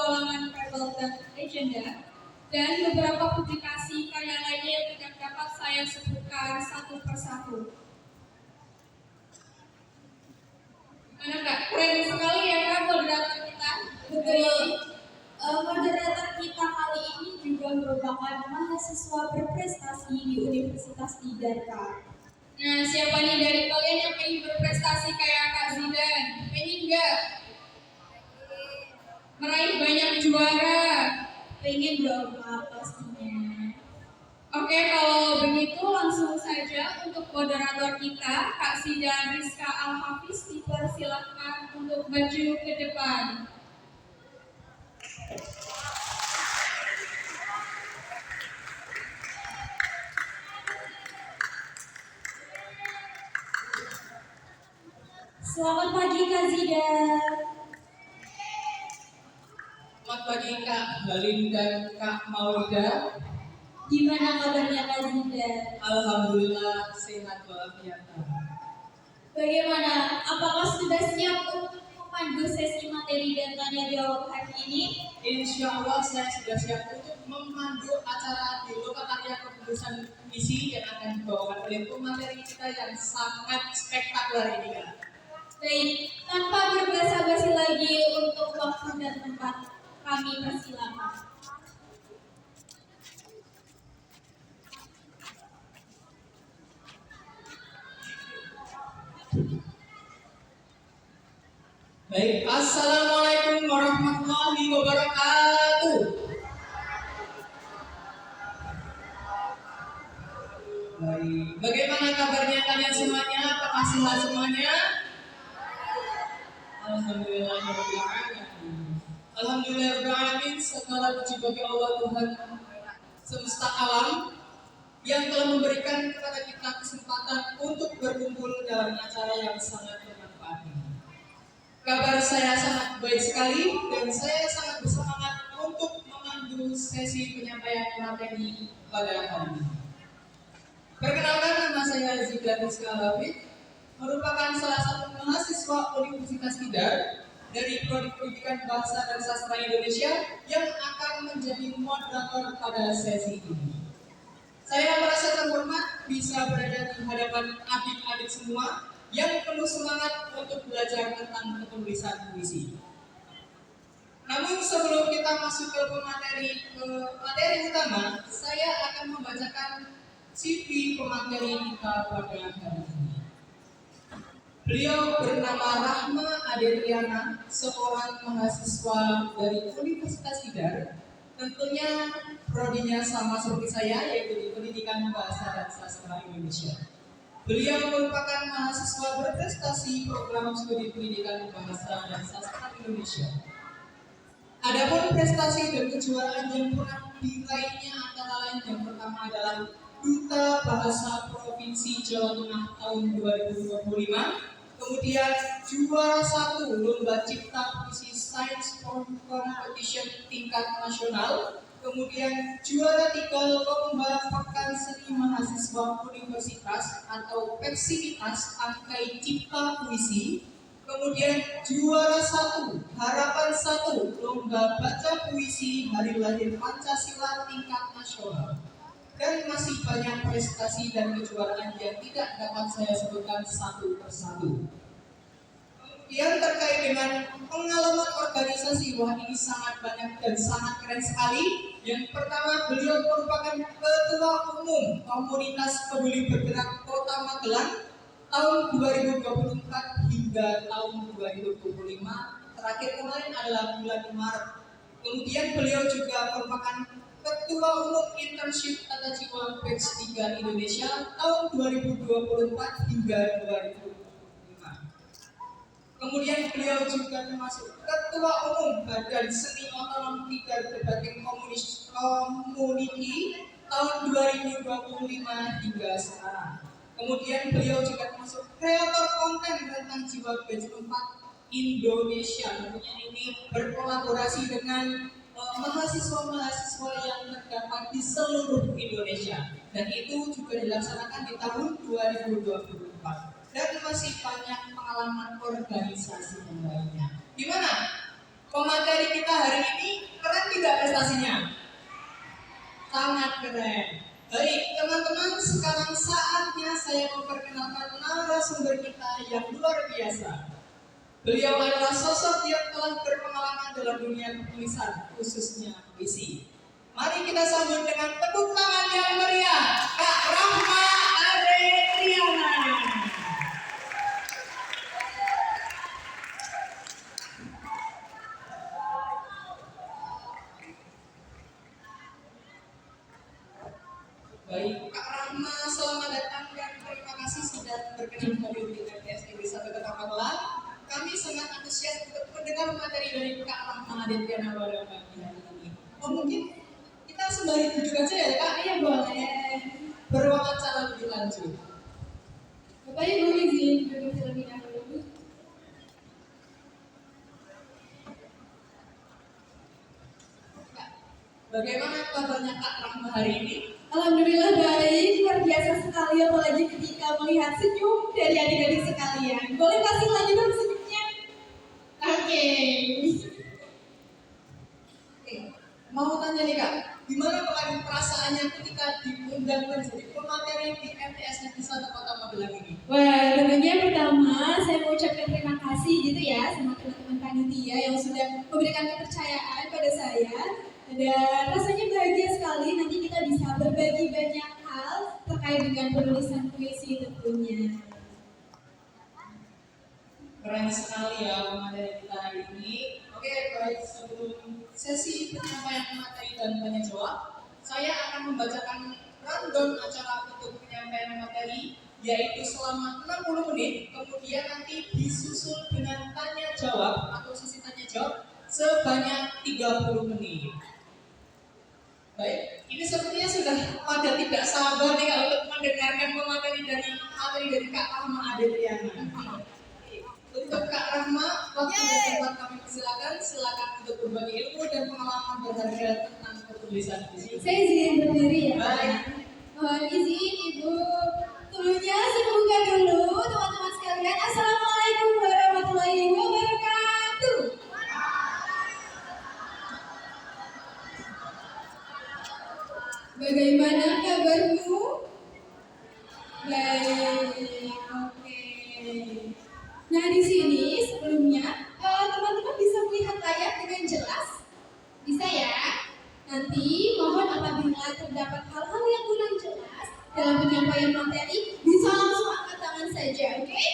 petualangan Rebel dan Legenda, dan beberapa publikasi karya lainnya yang tidak dapat saya sebutkan satu persatu. Mana Kak? Keren sekali ya Kak moderator kita. Betul. Moderator kita kali ini juga merupakan mahasiswa berprestasi di Universitas Tidar, Kak. Nah, siapa nih dari kalian yang pengen berprestasi kayak Kak Zidan? Pengen nggak? Meraih banyak juara? Pengen dong, Kak, pastinya. Oke, kalau begitu langsung saja untuk moderator kita, Kak Zidan Rizka Al-Hafiz, dipersilakan untuk maju ke depan. Selamat pagi, Kak Zidan. Selamat pagi Kak Balin dan Kak Maulida. Gimana kabarnya, Kak Zidan? Alhamdulillah sehat walafiat. Bagaimana? Apakah sudah siap untuk memandu sesi materi dan tanya jawab hari ini? Insya Allah saya sudah siap untuk memandu acara di Lokakarya Kepengurusan Misi yang akan dibawakan oleh pemateri kita yang sangat spektakuler ini Kak. Baik, tanpa berbasa-basi lagi untuk waktu dan tempat, kami persilakan. Baik, Assalamualaikum warahmatullahi wabarakatuh. Baik, bagaimana kabarnya kalian semuanya? Apakah sehat semuanya? Alhamdulillahirrahmanirrahim. Segala puji bagi Allah Tuhan semesta alam yang telah memberikan kepada kita kesempatan untuk berkumpul dalam acara yang sangat bermanfaat ini. Kabar saya sangat baik sekali dan saya sangat bersemangat untuk memandu sesi penyampaian materi pada hari ini. Perkenalkan, nama saya Zidan Rizka Al-Hafiz, merupakan salah satu mahasiswa Universitas Tidar dari Prodi Pendidikan Bahasa dan Sastra Indonesia yang akan menjadi moderator pada sesi ini. Saya merasa terhormat bisa berada di hadapan adik-adik semua yang penuh semangat untuk belajar tentang penulisan puisi. Namun sebelum kita masuk ke materi utama, saya akan membacakan CV pemateri kita pada hari ini. Beliau bernama Rahma Aderiana, seorang mahasiswa dari Universitas Tidar. Tentunya prodinya sama seperti saya, yaitu di Pendidikan Bahasa dan Sastra Indonesia. Beliau merupakan mahasiswa berprestasi program studi Pendidikan Bahasa dan Sastra Indonesia. Adapun prestasi dan kejuaraan yang pernah diraihnya antara lain yang pertama adalah Duta Bahasa Provinsi Jawa Tengah tahun 2025. Kemudian juara 1 Lomba Cipta Puisi Science Competition tingkat nasional. Kemudian juara 3 Lomba Pekan Seni Mahasiswa Universitas atau Peksivitas Angkai Cipta Puisi. Kemudian juara 1 Harapan 1 Lomba Baca Puisi Hari Lahir Pancasila tingkat nasional. Dan masih banyak prestasi dan kejuaraan yang tidak dapat saya sebutkan satu persatu. Kemudian terkait dengan pengalaman organisasi, wah ini sangat banyak dan sangat keren sekali. Yang pertama, beliau merupakan Ketua Umum Komunitas Peduli Bergerak Kota Magelang tahun 2024 hingga tahun 2025. Terakhir kemarin adalah bulan Maret. Kemudian beliau juga merupakan Ketua Umum Internship Tata Jiwa Batch 3 Indonesia tahun 2024 hingga 2025. Kemudian beliau juga termasuk Ketua Umum Badan Seni Otonom Tidar Berbagai Community tahun 2025 hingga sekarang. Kemudian beliau juga termasuk kreator konten tentang Jiwa Batch 4 Indonesia. Tentunya ini berkolaborasi dengan mahasiswa-mahasiswa yang terdapat di seluruh Indonesia, dan itu juga dilaksanakan di tahun 2024. Dan masih banyak pengalaman organisasi yang lainnya. Gimana? Pemateri kita hari ini prestasinya? Sangat keren. Baik, teman-teman, sekarang saatnya saya memperkenalkan narasumber kita yang luar biasa. Beliau adalah sosok yang telah berpengalaman dalam dunia penulisan, khususnya puisi. Mari kita sambut dengan tepuk tangan yang meriah, Kak Rahma Adriana. Baik, Kak Rahma, selamat datang dan terima kasih sudah berkenan hadir di RTS Inggris 1 Kota Magelang. Kami sangat antusias untuk mendengar materi dari Kak Rahma Adriana pada pagi hari ini. Oh, mungkin kita sembari duduk aja ya, Kak? Iya boleh. Berwawancara lebih lanjut. Bapak Ibu izin duduk terlebih dahulu. Kak, bagaimana kabarnya Kak Rahma hari ini? Alhamdulillah baik, luar biasa sekali apalagi ketika melihat senyum dari adik-adik sekalian. Boleh kasih lagi dong senyumnya? Oke. Mau tanya nih Kak, gimana kemarin perasaannya ketika diundang menjadi pemateri di MTS Negeri 1 Kota Magelang ini? Wah, tentunya pertama saya mau ucapkan terima kasih gitu ya sama teman-teman panitia yang sudah memberikan kepercayaan pada saya. Dan rasanya bahagia sekali nanti kita bisa berbagi banyak hal terkait dengan penulisan puisi tentunya. Keren sekali ya pemateri kita hari ini. Oke, baik, sebelum sesi penyampaian materi dan tanya jawab, saya akan membacakan rundown acara untuk penyampaian materi, yaitu selama 60 menit, kemudian nanti disusul dengan tanya jawab atau sesi tanya jawab sebanyak 30 menit. Baik, ini sepertinya sudah pada tidak sabar nih kalau untuk mendengarkan materi dari Kak Rahma Adriana. Untuk Kak Rahma, waktu dan tempat kami silakan untuk berbagi ilmu dan pengalaman berharga tentang penulisan puisi. Saya izin berdiri ya. Baik. Mohon izin Ibu. Dulunya saya buka dulu teman-teman sekalian. Assalamualaikum warahmatullahi wabarakatuh. Bagaimana kabarmu? Baik, oke. Nah di sini sebelumnya teman-teman bisa melihat layar dengan jelas, bisa ya? Nanti mohon apabila terdapat hal-hal yang kurang jelas dalam penyampaian materi bisa langsung angkat tangan saja, oke?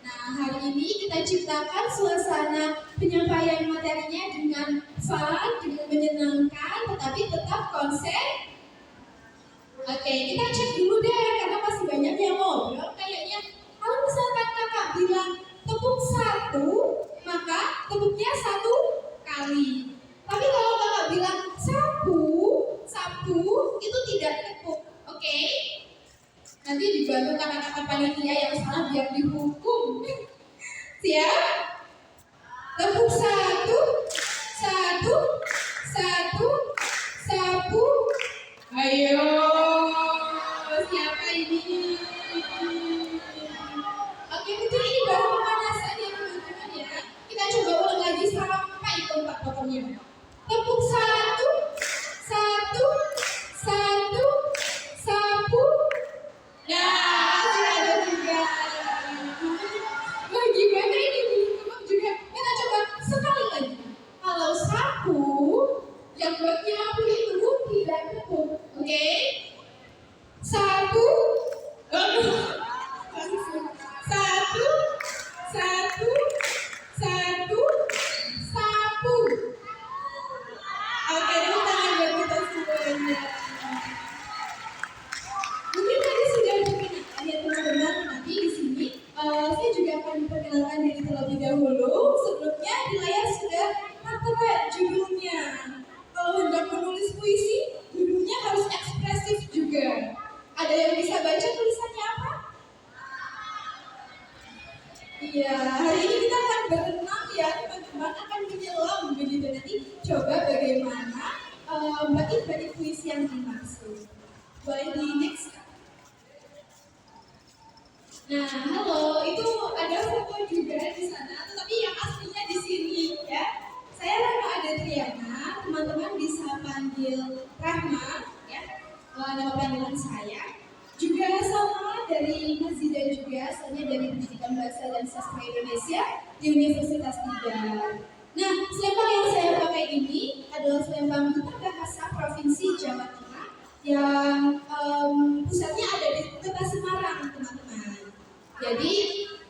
Nah hari ini kita ciptakan suasana penyampaian materinya dengan fun, dengan menyenangkan, tetapi tetap konsep. Oke, kita cek dulu deh karena masih banyak yang ngobrol kayaknya. Kalau misalkan kakak bilang tepuk 1, maka tepuknya 1 kali. Tapi kalau kakak bilang sapu, itu tidak tepuk, oke? Nanti dibantu kakak-kakak panitia yang salah biar dihukum. Siap? Tepuk 1, sapu. Ayo, siapa ini? Oke, betul ini baru pemanasan ya teman-teman ya. Kita coba ulang lagi sampai keempat pokoknya. Tepuk 1, sapu. Nah, ada juga. Wah, gimana ini belum juga? Kita coba sekali lagi. Kalau sapu, yang buat nyapu itu tidak tepuk, oke? 1, 1, sapu. Oke, tepuk tangan buat kita semuanya. Mungkin tadi sudah dikenalkan ya teman-teman, tapi di sini saya juga akan memperkenalkan diri terlebih dahulu. Sebelumnya di layar sudah tertera judulnya. Kalau hendak menulis puisi, judulnya harus ekspresif juga. Ada yang bisa baca tulisannya apa? Iya, hari ini kita akan berenang ya teman-teman, akan menyelam begitu. Nanti coba bagaimana bait-bait puisi yang dimaksud. Boleh di next? Nah, halo, itu ada foto juga di sana, tetapi yang aslinya di sini ya. Saya Rahma Adriana, teman-teman Khalil Rahma, ya, nama panggilan saya. Juga sama dari Mazidah juga, asalnya dari Pendidikan Bahasa dan Sastra Indonesia di Universitas Tidar. Nah, selempang yang saya pakai ini adalah selempang Duta Bahasa Provinsi Jawa Tengah yang pusatnya ada di Kota Semarang, teman-teman. Jadi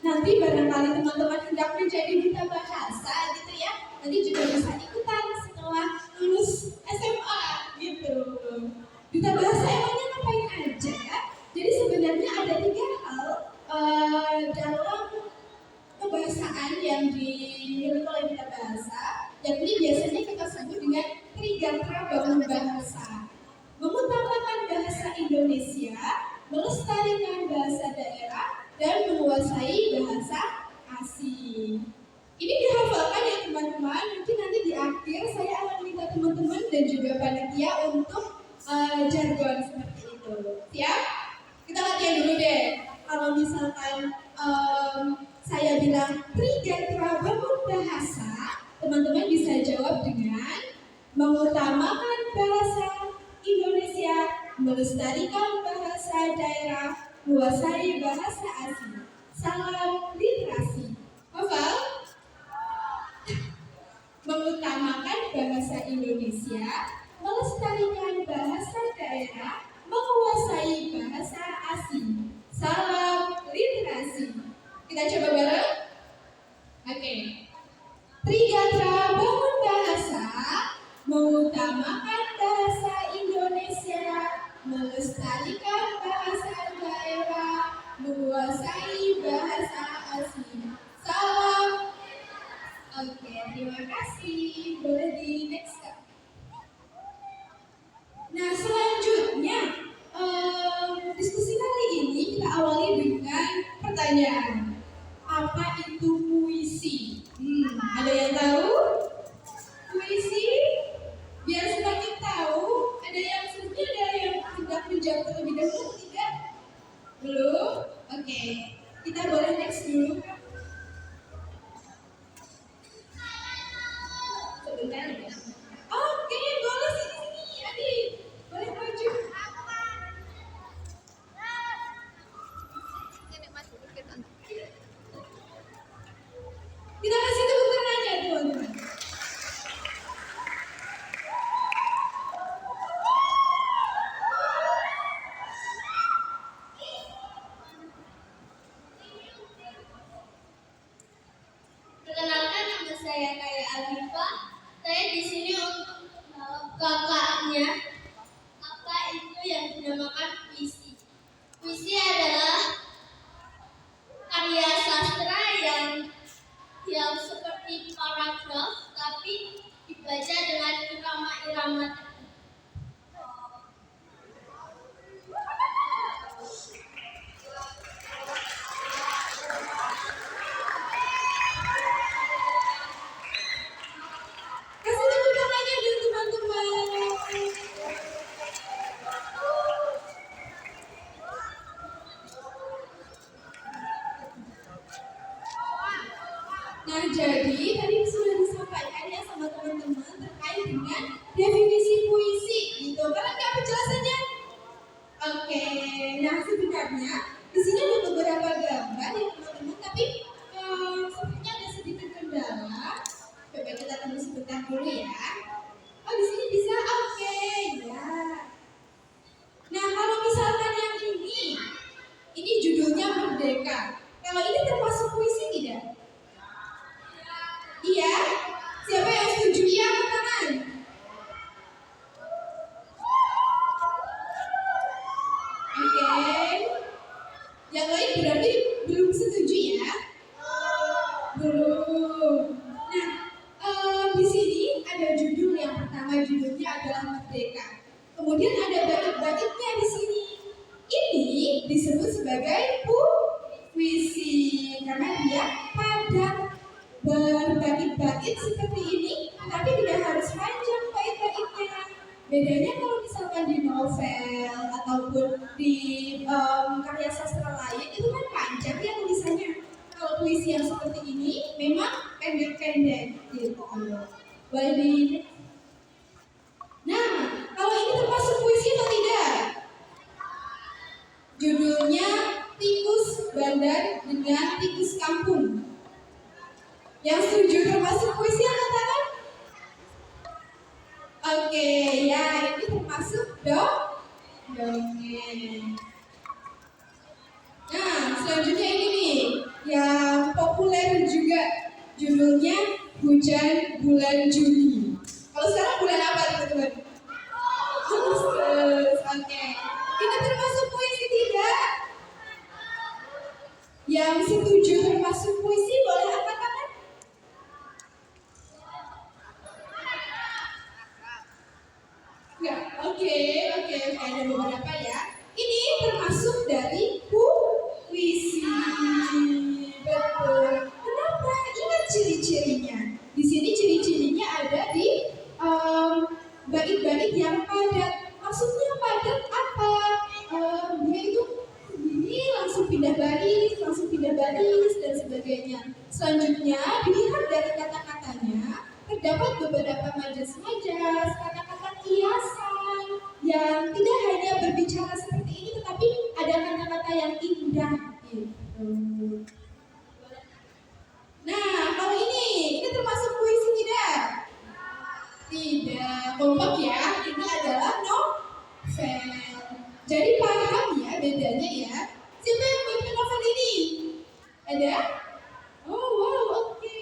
nanti barangkali teman-teman hendak menjadi duta bahasa gitu ya, nanti juga bisa ikutan setelah lulus SMA gitu. Duta bahasa emangnya ngapain aja? Jadi sebenarnya ada 3 hal dalam kebahasaan yang dimiliki oleh duta bahasa, yakni biasanya kita sebut dengan Trigatra Bangun Bahasa. Mengutamakan bahasa Indonesia, melestarikan bahasa daerah, dan menguasai bahasa asing. Ini dihafalkan ya teman-teman. Mungkin nanti di akhir saya akan minta teman-teman dan juga panitia untuk jargon seperti itu. Siap? Kita latihan dulu deh. Kalau misalkan saya bilang Trigatra Bangun Bahasa, teman-teman bisa jawab dengan mengutamakan bahasa Indonesia, melestarikan bahasa daerah, menguasai bahasa asing. Salam literasi. Hafal? Mengutamakan bahasa Indonesia, melestarikan bahasa daerah, menguasai bahasa asing. Salam literasi. Kita coba bareng? Oke. Trigatra Bangun Bahasa, mengutamakan bahasa Indonesia, melestarikan bahasa daerah, menguasai bahasa asing. Salam. Oke, terima kasih. Boleh di next step. Nah, selanjutnya diskusi kali ini kita awali dengan pertanyaan. Apa itu puisi? Ada yang tahu? Puisi? Biar semakin tahu, ada yang sebetulnya ada yang tidak menjawab terlebih dahulu tidak? Belum? Oke. Kita boleh next dulu. Sebentar ya. Oke, boleh sini. Adi, boleh maju. Kita kasih tepuk tangan aja, teman-teman. Perkenalkan, nama saya Kaya Alifah. Saya di sini untuk kakaknya. Apa itu yang dinamakan puisi? Puisi adalah karya sastra yang seperti paragraf, tapi dibaca dengan irama-irama tertentu. Kasih tepuk tangannya dulu teman-teman. Nah, jadi tadi sudah disampaikan ya sama teman-teman terkait dengan definisi puisi gitu. Kalian nggak penjelasannya? Oke, nah sebenarnya di sini ada beberapa gambar ya teman-teman, tapi sepertinya ada sedikit kendala. Coba kita tunggu sebentar dulu ya. Oh, di sini bisa? Oke, ya. Nah, kalau misalkan yang ini judulnya Merdeka. Kalau ini termasuk puisi tidak? Iya. Siapa yang setuju? Iya, angkat tangan. Oke. Yang lain berarti belum setuju ya? Belum. Nah, di sini ada judul yang pertama, judulnya adalah Merdeka. Kemudian ada bait-baitnya di sini. Ini disebut sebagai puisi karena dia padat berbait-bait seperti ini, tapi tidak harus panjang bait-baitnya. Bedanya kalau misalkan di novel ataupun di karya sastra lain itu kan panjang ya tulisannya. Kalau puisi yang seperti ini memang pendek-pendek gitu. Boleh di. Nah, judulnya Tikus Bandar dengan Tikus Kampung. Yang setuju termasuk puisi angkat tangan? Oke, ya ini termasuk dongeng. Nah, selanjutnya ini nih, yang populer juga, judulnya Hujan Bulan Juni. Kalau sekarang bulan apa teman-teman? Agustus. Oke, ini termasuk puisi tidak? Yang setuju termasuk puisi boleh angkat tangan? Enggak, oke, ada beberapa ya. Ini termasuk dari puisi. Betul. Kenapa? Ingat ciri-cirinya. Di sini ciri-cirinya ada di bait-bait yang padat. Maksudnya padat apa? Dia itu begini langsung pindah baris dan sebagainya. Selanjutnya dilihat dari kata-katanya, terdapat beberapa majas-majas, kata-kata kiasan yang tidak hanya berbicara seperti ini, tetapi ada kata-kata yang indah gitu. Nah, kalau ini termasuk puisi tidak? Tidak, kompak ya. Ini adalah novel. Jadi paham ya bedanya ya. Siapa yang bikin novel ini? Ada? Oh wow, oke.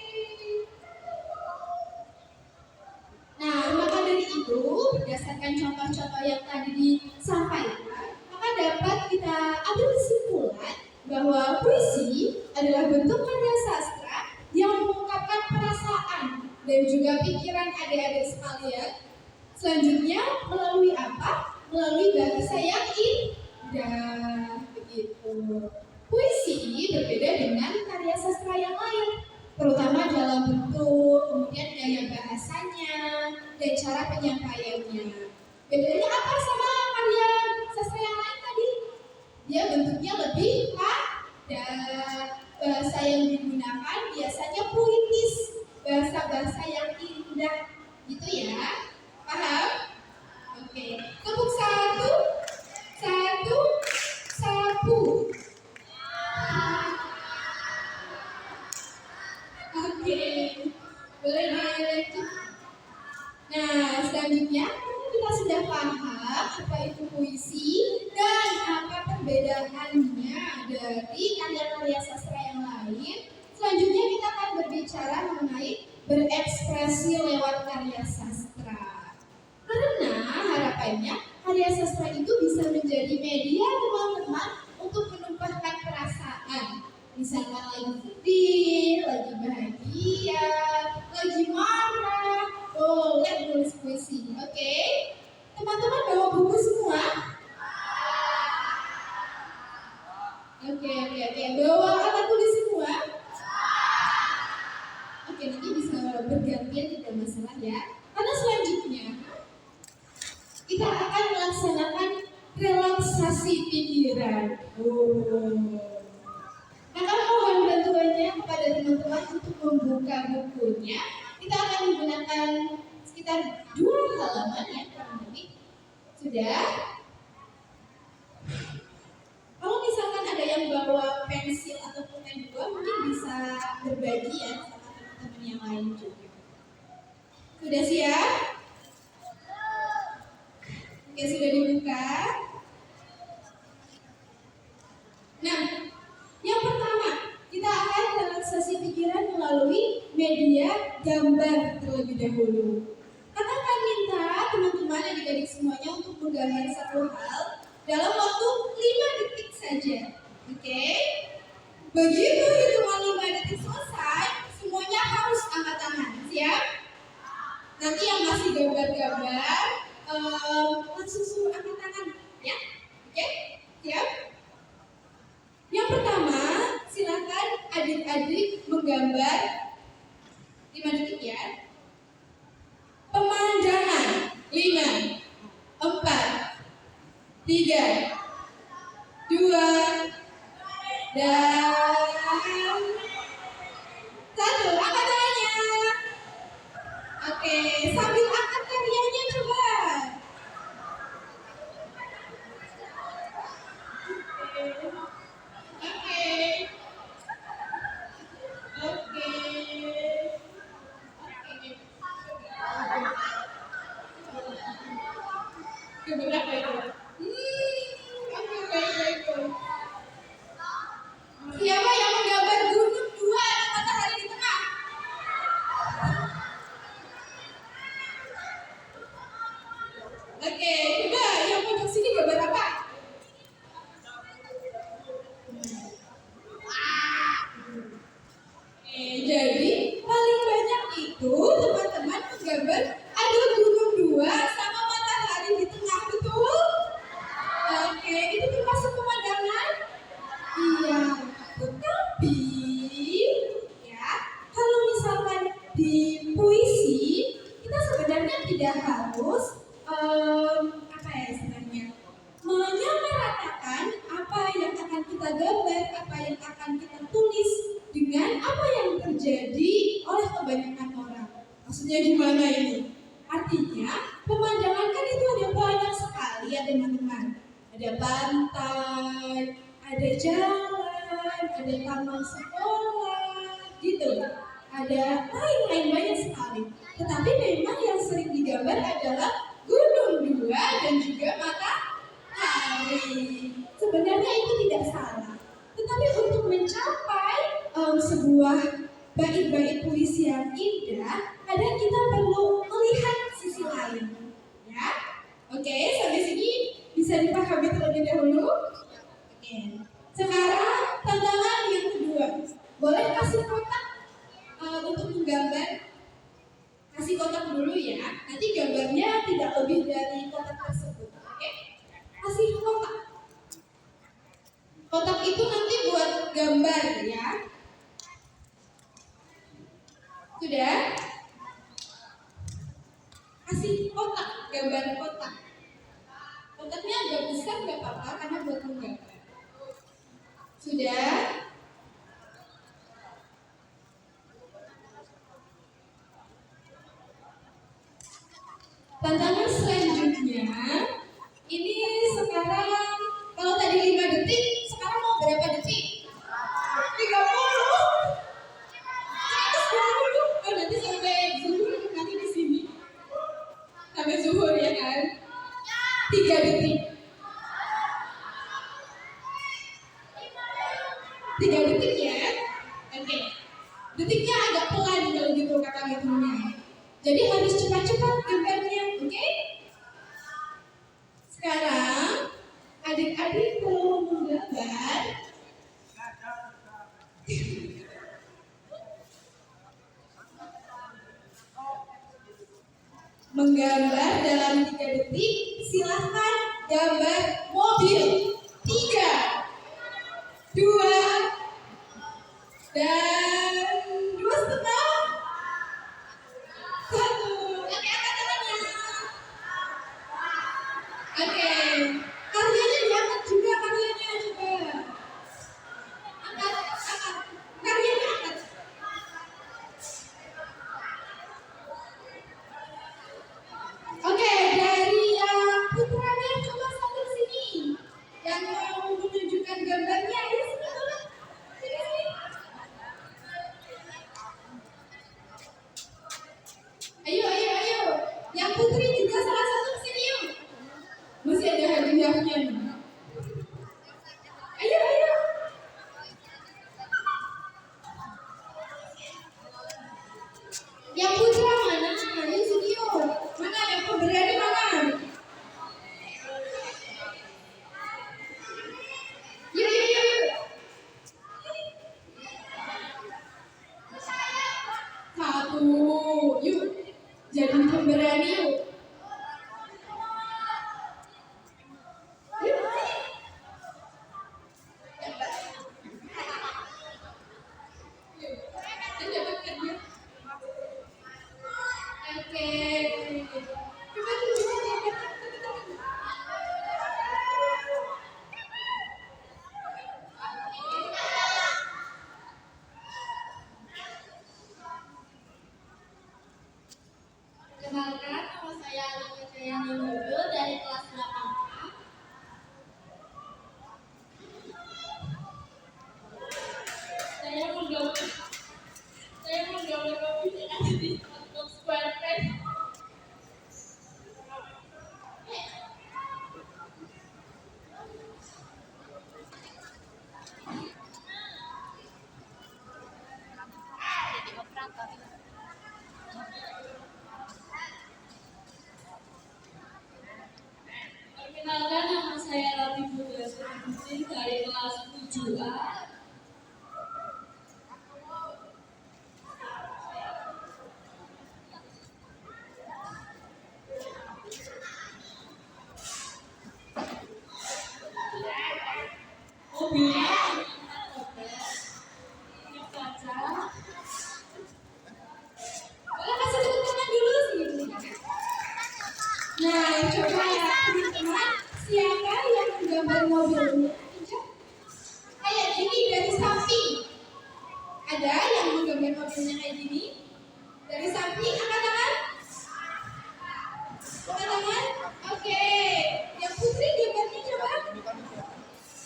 Nah, maka dari itu, berdasarkan contoh-contoh yang tadi disampaikan, maka dapat kita ambil kesimpulan bahwa puisi adalah bentuk karya sastra yang mengungkapkan perasaan dan juga pikiran adik-adik sekalian. Selanjutnya, melalui apa? Melalui bahasa yang indah, begitu. Puisi berbeda dengan karya sastra yang lain, terutama dalam bentuk, kemudian gaya bahasanya, dan cara penyampaiannya. Bedanya apa sama karya sastra yang lain tadi? Dia bentuknya lebih padat, bahasa yang digunakan biasanya puitis, bahasa-bahasa yang indah, gitu ya. Paham? Oke, tepuk satu, sapu. Oke, boleh dilanjut. Nah, selanjutnya kita sudah paham apa itu puisi dan apa perbedaannya dari karya-karya sastra yang lain. Selanjutnya kita akan berbicara mengenai berekspresi lewat karya sastra. Karena harapannya karya sastra itu bisa menjadi media teman-teman untuk menumpahkan perasaan. Misalkan lagi sedih, lagi bahagia, lagi marah, boleh tulis puisi, oke? Teman-teman bawa buku semua? Oke, bawa alat tulis semua? Oke, nanti bisa bergantian, tidak masalah ya. Karena selanjutnya kita akan melaksanakan relaksasi pikiran. Maka mohon bantuannya kepada teman-teman untuk membuka bukunya. Kita akan menggunakan sekitar 2 halaman ya, kurang lebih. Sudah? Kalau misalkan ada yang bawa pensil atau pulpen 2, mungkin bisa berbagi ya sama teman-teman yang lain juga. Sudah siap? Oke, sudah dibuka. Nah, yang pertama, kita akan relaksasi pikiran melalui media gambar terlebih dahulu. Kakak akan minta teman-teman adik-adik semuanya untuk menggambar satu hal dalam waktu 5 detik saja. Oke? Begitu hitungan 5 detik selesai, semuanya harus angkat tangan. Siap? Nanti yang masih gambar-gambar, langsung suruh angkat tangan. Ya? Oke? Siap? Yang pertama, silakan adik-adik menggambar 5 detik ya. Pemandangan 5, 4, 3, 2, dan 1. Angkat tangannya. Oke, sambil angkat karyanya coba. gambar ada gunung dua sama matahari di tengah, betul? Oke, itu termasuk pemandangan? Iya, tetapi ya kalau misalkan di puisi kita sebenarnya tidak harus apa ya istilahnya menyamaratakan apa yang akan kita gambar, apa yang akan kita tulis dengan apa yang terjadi oleh kebanyakan orang. Maksudnya gimana ini? Artinya pemandangan kan itu ada banyak sekali ya teman-teman. Ada pantai, ada jalan, ada taman sekolah, gitu. Ada lain-lain banyak sekali. Tetapi memang yang sering digambar adalah gunung dua dan juga matahari. Sebenarnya itu tidak salah. Tetapi untuk mencapai sebuah bait-bait puisi yang indah, kadang kita perlu melihat sisi lain. Ya, oke, sampai sini bisa dipahami terlebih dahulu. Oke. Sekarang tantangan yang kedua, boleh kasih kotak untuk menggambar. Kasih kotak dulu ya. Nanti gambarnya tidak lebih dari kotak tersebut. Oke? Kasih kotak. Kotak itu nanti buat gambar ya. Sudah? Kasih kotak, gambar kotak. Kotaknya agak besar nggak apa-apa karena buat menggambar. Sudah? Tantangan selanjutnya, ini sekarang kalau tadi 5 detik, sekarang mau berapa detik? 30. 120. Oh, nanti sampai zuhur nanti di sini. Sampai zuhur ya kan? 3 detik. 3 detik ya. Oke. Detiknya agak pelan kalau gitu kata hitungnya. Jadi harus cepat-cepat gambarnya, oke? Sekarang adik-adik kalau menggambar dalam 3 detik, silahkan gambar mobil. 3, 2, dan 2,5. 1. Oke, angkat tangannya. Oke, karyanya diangkat juga, karyanya coba. Angkat. Karyanya angkat. Oke, dari putranya coba satu sini. Yang mau menunjukkan gambarnya, ayo sini dulu. Sini. Ayo. Yang putri juga salah satu sini yuk. Masih ada hadiahnya nih. Ayo. Yang putra mana? Ayo sini yuk. Mana yang pemberani mana? Yuk. 1. Yuk. Jadi pemberani yuk. Kenalkan, nama saya Alika Jayani Nurul dari kelas 8A. Saya menggambar mobil yang ada di Square Pen. Nah, coba ya teman-teman, siapa yang menggambar mobilnya? Kayak gini dari samping. Ada yang menggambar mobilnya kayak gini? Dari samping, angkat tangan. Angkat tangan. Oke. Yang Putri gambarnya coba.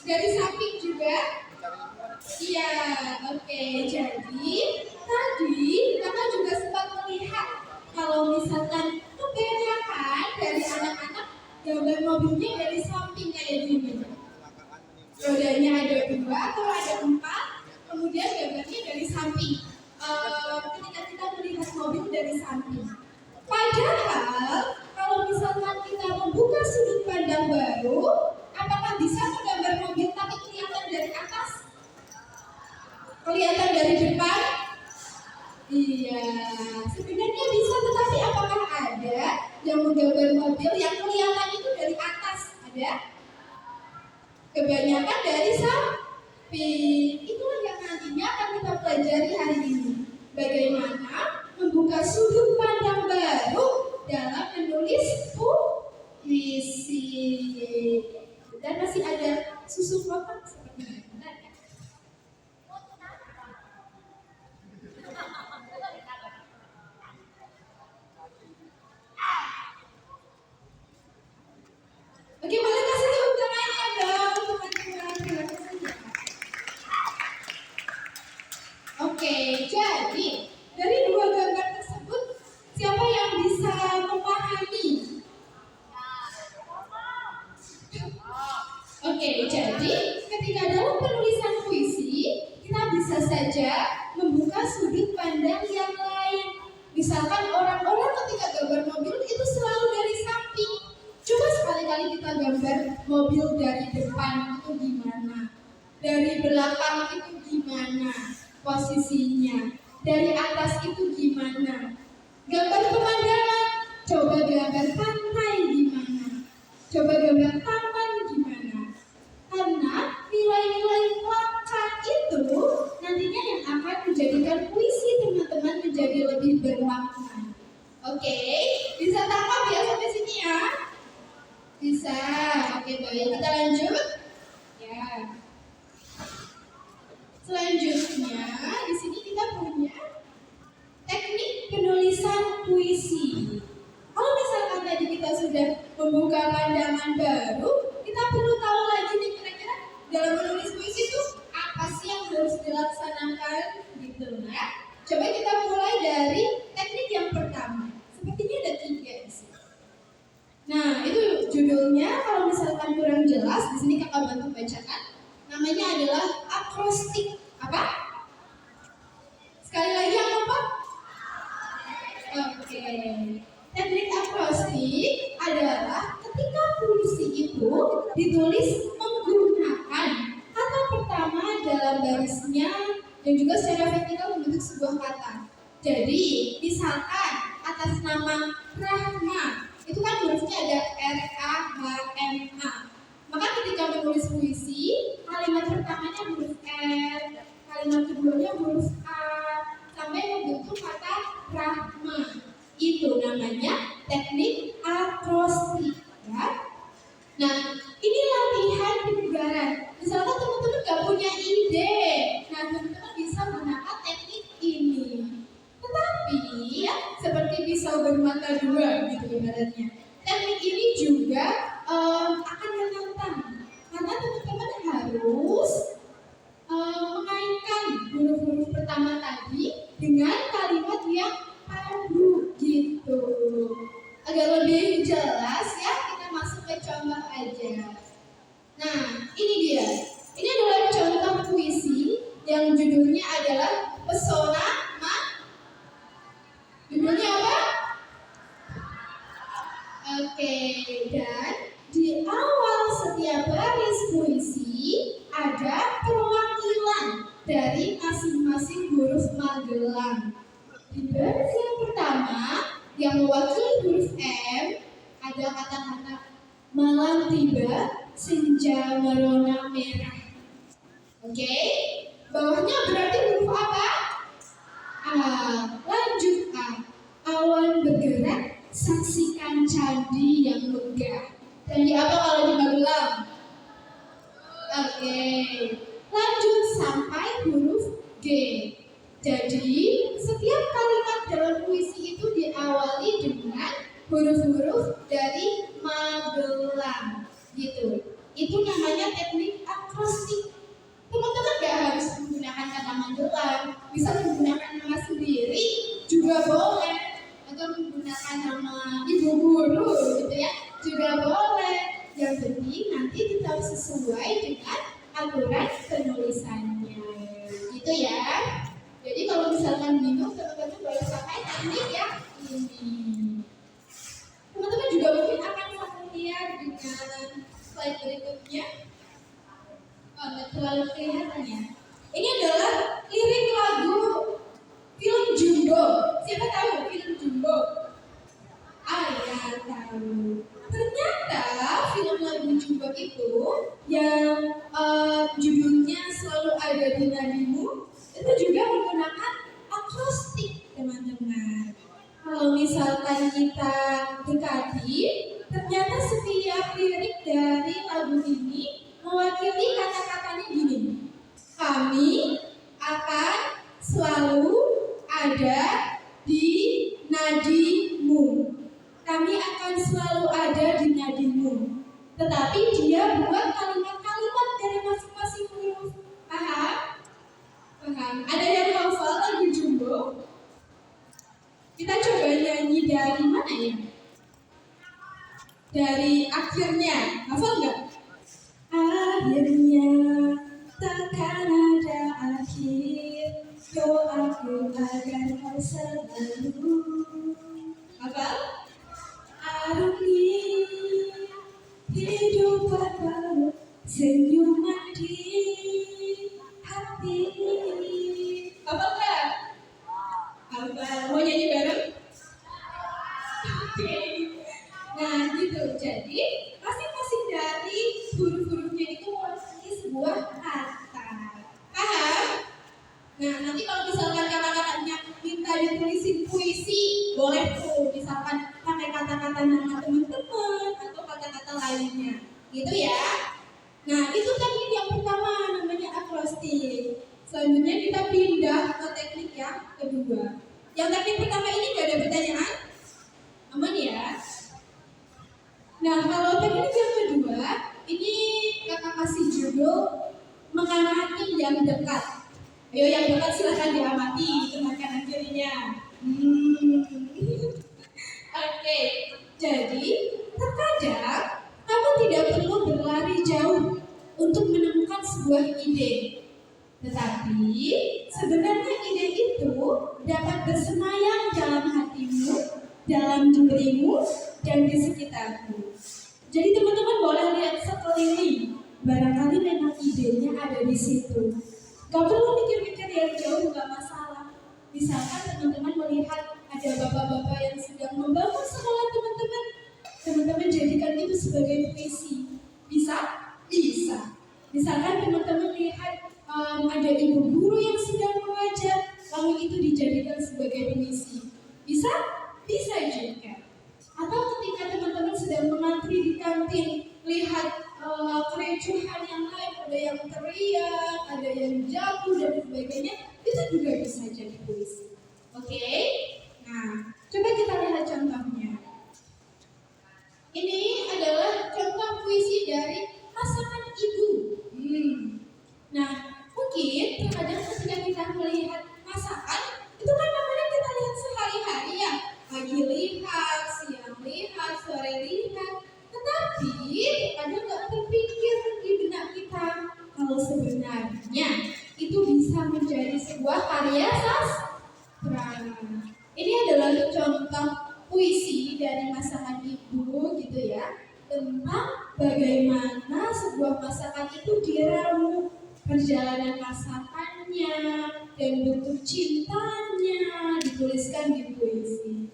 Dari samping juga. Iya, oke. Jadi tadi kakak juga sempat melihat kalau misalkan kebanyakan dari anak-anak gambar mobilnya dari samping kayak gini. Rodanya ada 2 atau ada 4, kemudian gambarnya dari samping. Ketika kita melihat mobil dari samping. Padahal kalau misalkan kita membuka sudut pandang baru, apakah bisa menggambar mobil tapi kelihatan dari atas? Kelihatan dari depan? Iya, sebenarnya bisa, tetapi apakah ada yang menggambar mobil yang kelihatan itu dari atas? Ada? Kebanyakan dari samping. Itulah yang nantinya akan kita pelajari hari ini. Bagaimana membuka sudut pandang baru dalam menulis puisi. Dan masih ada susu kotak seperti ini. Benar ya? Oke, boleh kasih tepuk tangannya dong teman-teman. Terima kasih. Oke, jadi dari 2 gambar tersebut siapa yang bisa memahami? Oke, jadi ketika dalam penulisan puisi kita bisa saja membuka sudut pandang yang lain. Misalkan orang-orang ketika gambar mobil itu selalu dari samping. Coba sekali-kali kita gambar mobil dari depan itu gimana? Dari belakang itu gimana posisinya? Dari atas itu gimana? Gambar pemandangan, coba gambar pantai gimana? Coba gambar taman gimana? Karena nilai-nilai langkah itu nantinya yang akan menjadikan puisi teman-teman menjadi lebih bermakna. Oke, bisa tangkap ya sampai sini ya? Bisa. Oke, baik, kita lanjut. Ya. Selanjutnya, di sini kita punya teknik penulisan puisi. Kalau misalkan tadi kita sudah membuka pandangan baru, kita perlu tahu lagi nih kira-kira dalam menulis puisi itu apa sih yang harus dilaksanakan gitu ya. Coba kita mulai dari teknik yang pertama. Sepertinya ada 3 di sini. Nah, itu judulnya kalau misalkan kurang jelas, di sini kakak bantu bacakan. Namanya adalah akrostik. Apa? Sekali lagi apa? Oke. Teknik akrostik adalah ketika puisi itu ditulis menggunakan kata pertama dalam barisnya dan juga secara vertikal membentuk sebuah kata. Jadi, misalkan atas nama Rahma, itu kan hurufnya ada R-A-H-M-A. Maka ketika menulis puisi, kalimat pertamanya huruf R, kalimat keduanya huruf A, sampai membentuk kata Rahma. Itu namanya teknik akrostik. Ya. Nah, ini latihan penyegaran. Misalkan teman-teman gak punya ide, nah teman-teman bisa menggunakan teknik ini. Tetapi ya, seperti pisau bermata 2 gitu ibaratnya. Teknik ini juga akan menantang karena teman-teman harus mengaitkan huruf-huruf pertama tadi dengan kalimat yang padu gitu. Agar lebih jelas ya, kita masuk ke contoh aja. Nah, ini dia. Ini adalah contoh puisi yang judulnya adalah Pesona Judulnya apa? Oke, dan di awal setiap baris puisi ada perwakilan dari masing-masing huruf Magelang. Di baris yang pertama yang mewakili huruf M ada kata-kata malam tiba, senja merona merah. Oke, bawahnya berarti huruf apa? A. Lanjut A. Awan bergerak, saksikan candi yang megah. Candi apa kalau di Magelang? Oke, lanjut sampai huruf G. Jadi, setiap kalimat dalam puisi itu diawali dengan huruf-huruf dari Magelang, gitu. Itu namanya teknik akrostik. Teman-teman gak harus menggunakan kata Magelang, bisa menggunakan nama sendiri juga boleh, atau menggunakan nama ibu guru, gitu ya, juga boleh. Yang penting nanti tetap sesuai dengan aturan penulisannya, gitu ya. Jadi kalau misalkan bingung, teman-teman boleh pakai teknik yang ini. Teman-teman juga mungkin akan familiar dengan slide berikutnya. Oh, nggak terlalu kelihatan ya. Ini adalah lirik lagu film Jumbo. Siapa tahu film Jumbo? Ya tahu. Ternyata film lagu Jumbo itu yang judulnya Selalu Ada di Nadimu itu juga menggunakan akrostik, teman-teman. Kalau misalkan kita dekati, ternyata setiap lirik dari lagu ini mewakili kata-katanya gini. Kami akan selalu ada di nadimu. Kami akan selalu ada di nadimu. Tetapi dia buat kalimat-kalimat dari masing-masing huruf. Paham? Paham? Ada yang hafal lagu Jumbo? Kita coba nyanyi dari mana ya? Dari akhirnya. Hafal nggak? Akhirnya takkan ada akhir, doaku agar kau selalu. Hafal? Arungi hidup baru, senyuman di hati. Hafal nggak? Hafal. Mau nyanyi bareng? Oke. Nah gitu. Jadi masing-masing dari huruf-hurufnya itu mewakili sebuah kata. Paham? Nah nanti kalau misalkan kata-katanya minta ditulisin puisi, boleh tuh misalkan pakai kata-kata nama teman-teman atau kata-kata lainnya, gitu ya. Nah itu teknik yang pertama, namanya akrostik. Selanjutnya kita pindah ke teknik yang kedua. Yang teknik pertama ini gak ada pertanyaan? Aman ya? Nah kalau teknik yang kedua, ini kakak kasih judul mengamati yang dekat. Ayo yang dekat silahkan diamati teman kanan kirinya. Oke, jadi terkadang kamu tidak perlu berlari jauh untuk menemukan sebuah ide. Tetapi sebenarnya ide itu dapat bersemayam dalam hatimu, dalam dirimu, dan di sekitarmu. Jadi teman-teman boleh lihat sekeliling, barangkali memang idenya ada di situ. Gak perlu mikir-mikir yang jauh, gak masalah. Misalkan teman-teman melihat ada bapak-bapak yang sedang membangun sekolah teman-teman, teman-teman jadikan itu sebagai puisi. Bisa? Bisa. Misalkan teman-teman lihat ada ibu guru yang sedang mengajar, lalu itu dijadikan sebagai puisi. Bisa? Bisa juga. Atau ketika teman-teman sedang mengantri di kantin, lihat kericuhan yang lain, ada yang teriak, ada yang jatuh dan sebagainya, itu juga bisa jadi puisi. Oke? Nah, coba kita lihat contohnya. Ini adalah contoh puisi dari pasangan ibu. Nah, mungkin terkadang ketika kita melihat masakan, itu kan namanya kita lihat sehari-hari ya. Pagi lihat, siang lihat, sore lihat. Tetapi terkadang nggak terpikir di benak kita kalau sebenarnya itu bisa menjadi sebuah karya sastra. Ini adalah contoh puisi dari masakan ibu gitu ya, tentang bagaimana sebuah masakan itu diramu, perjalanan masakannya dan bentuk cintanya dituliskan di puisi.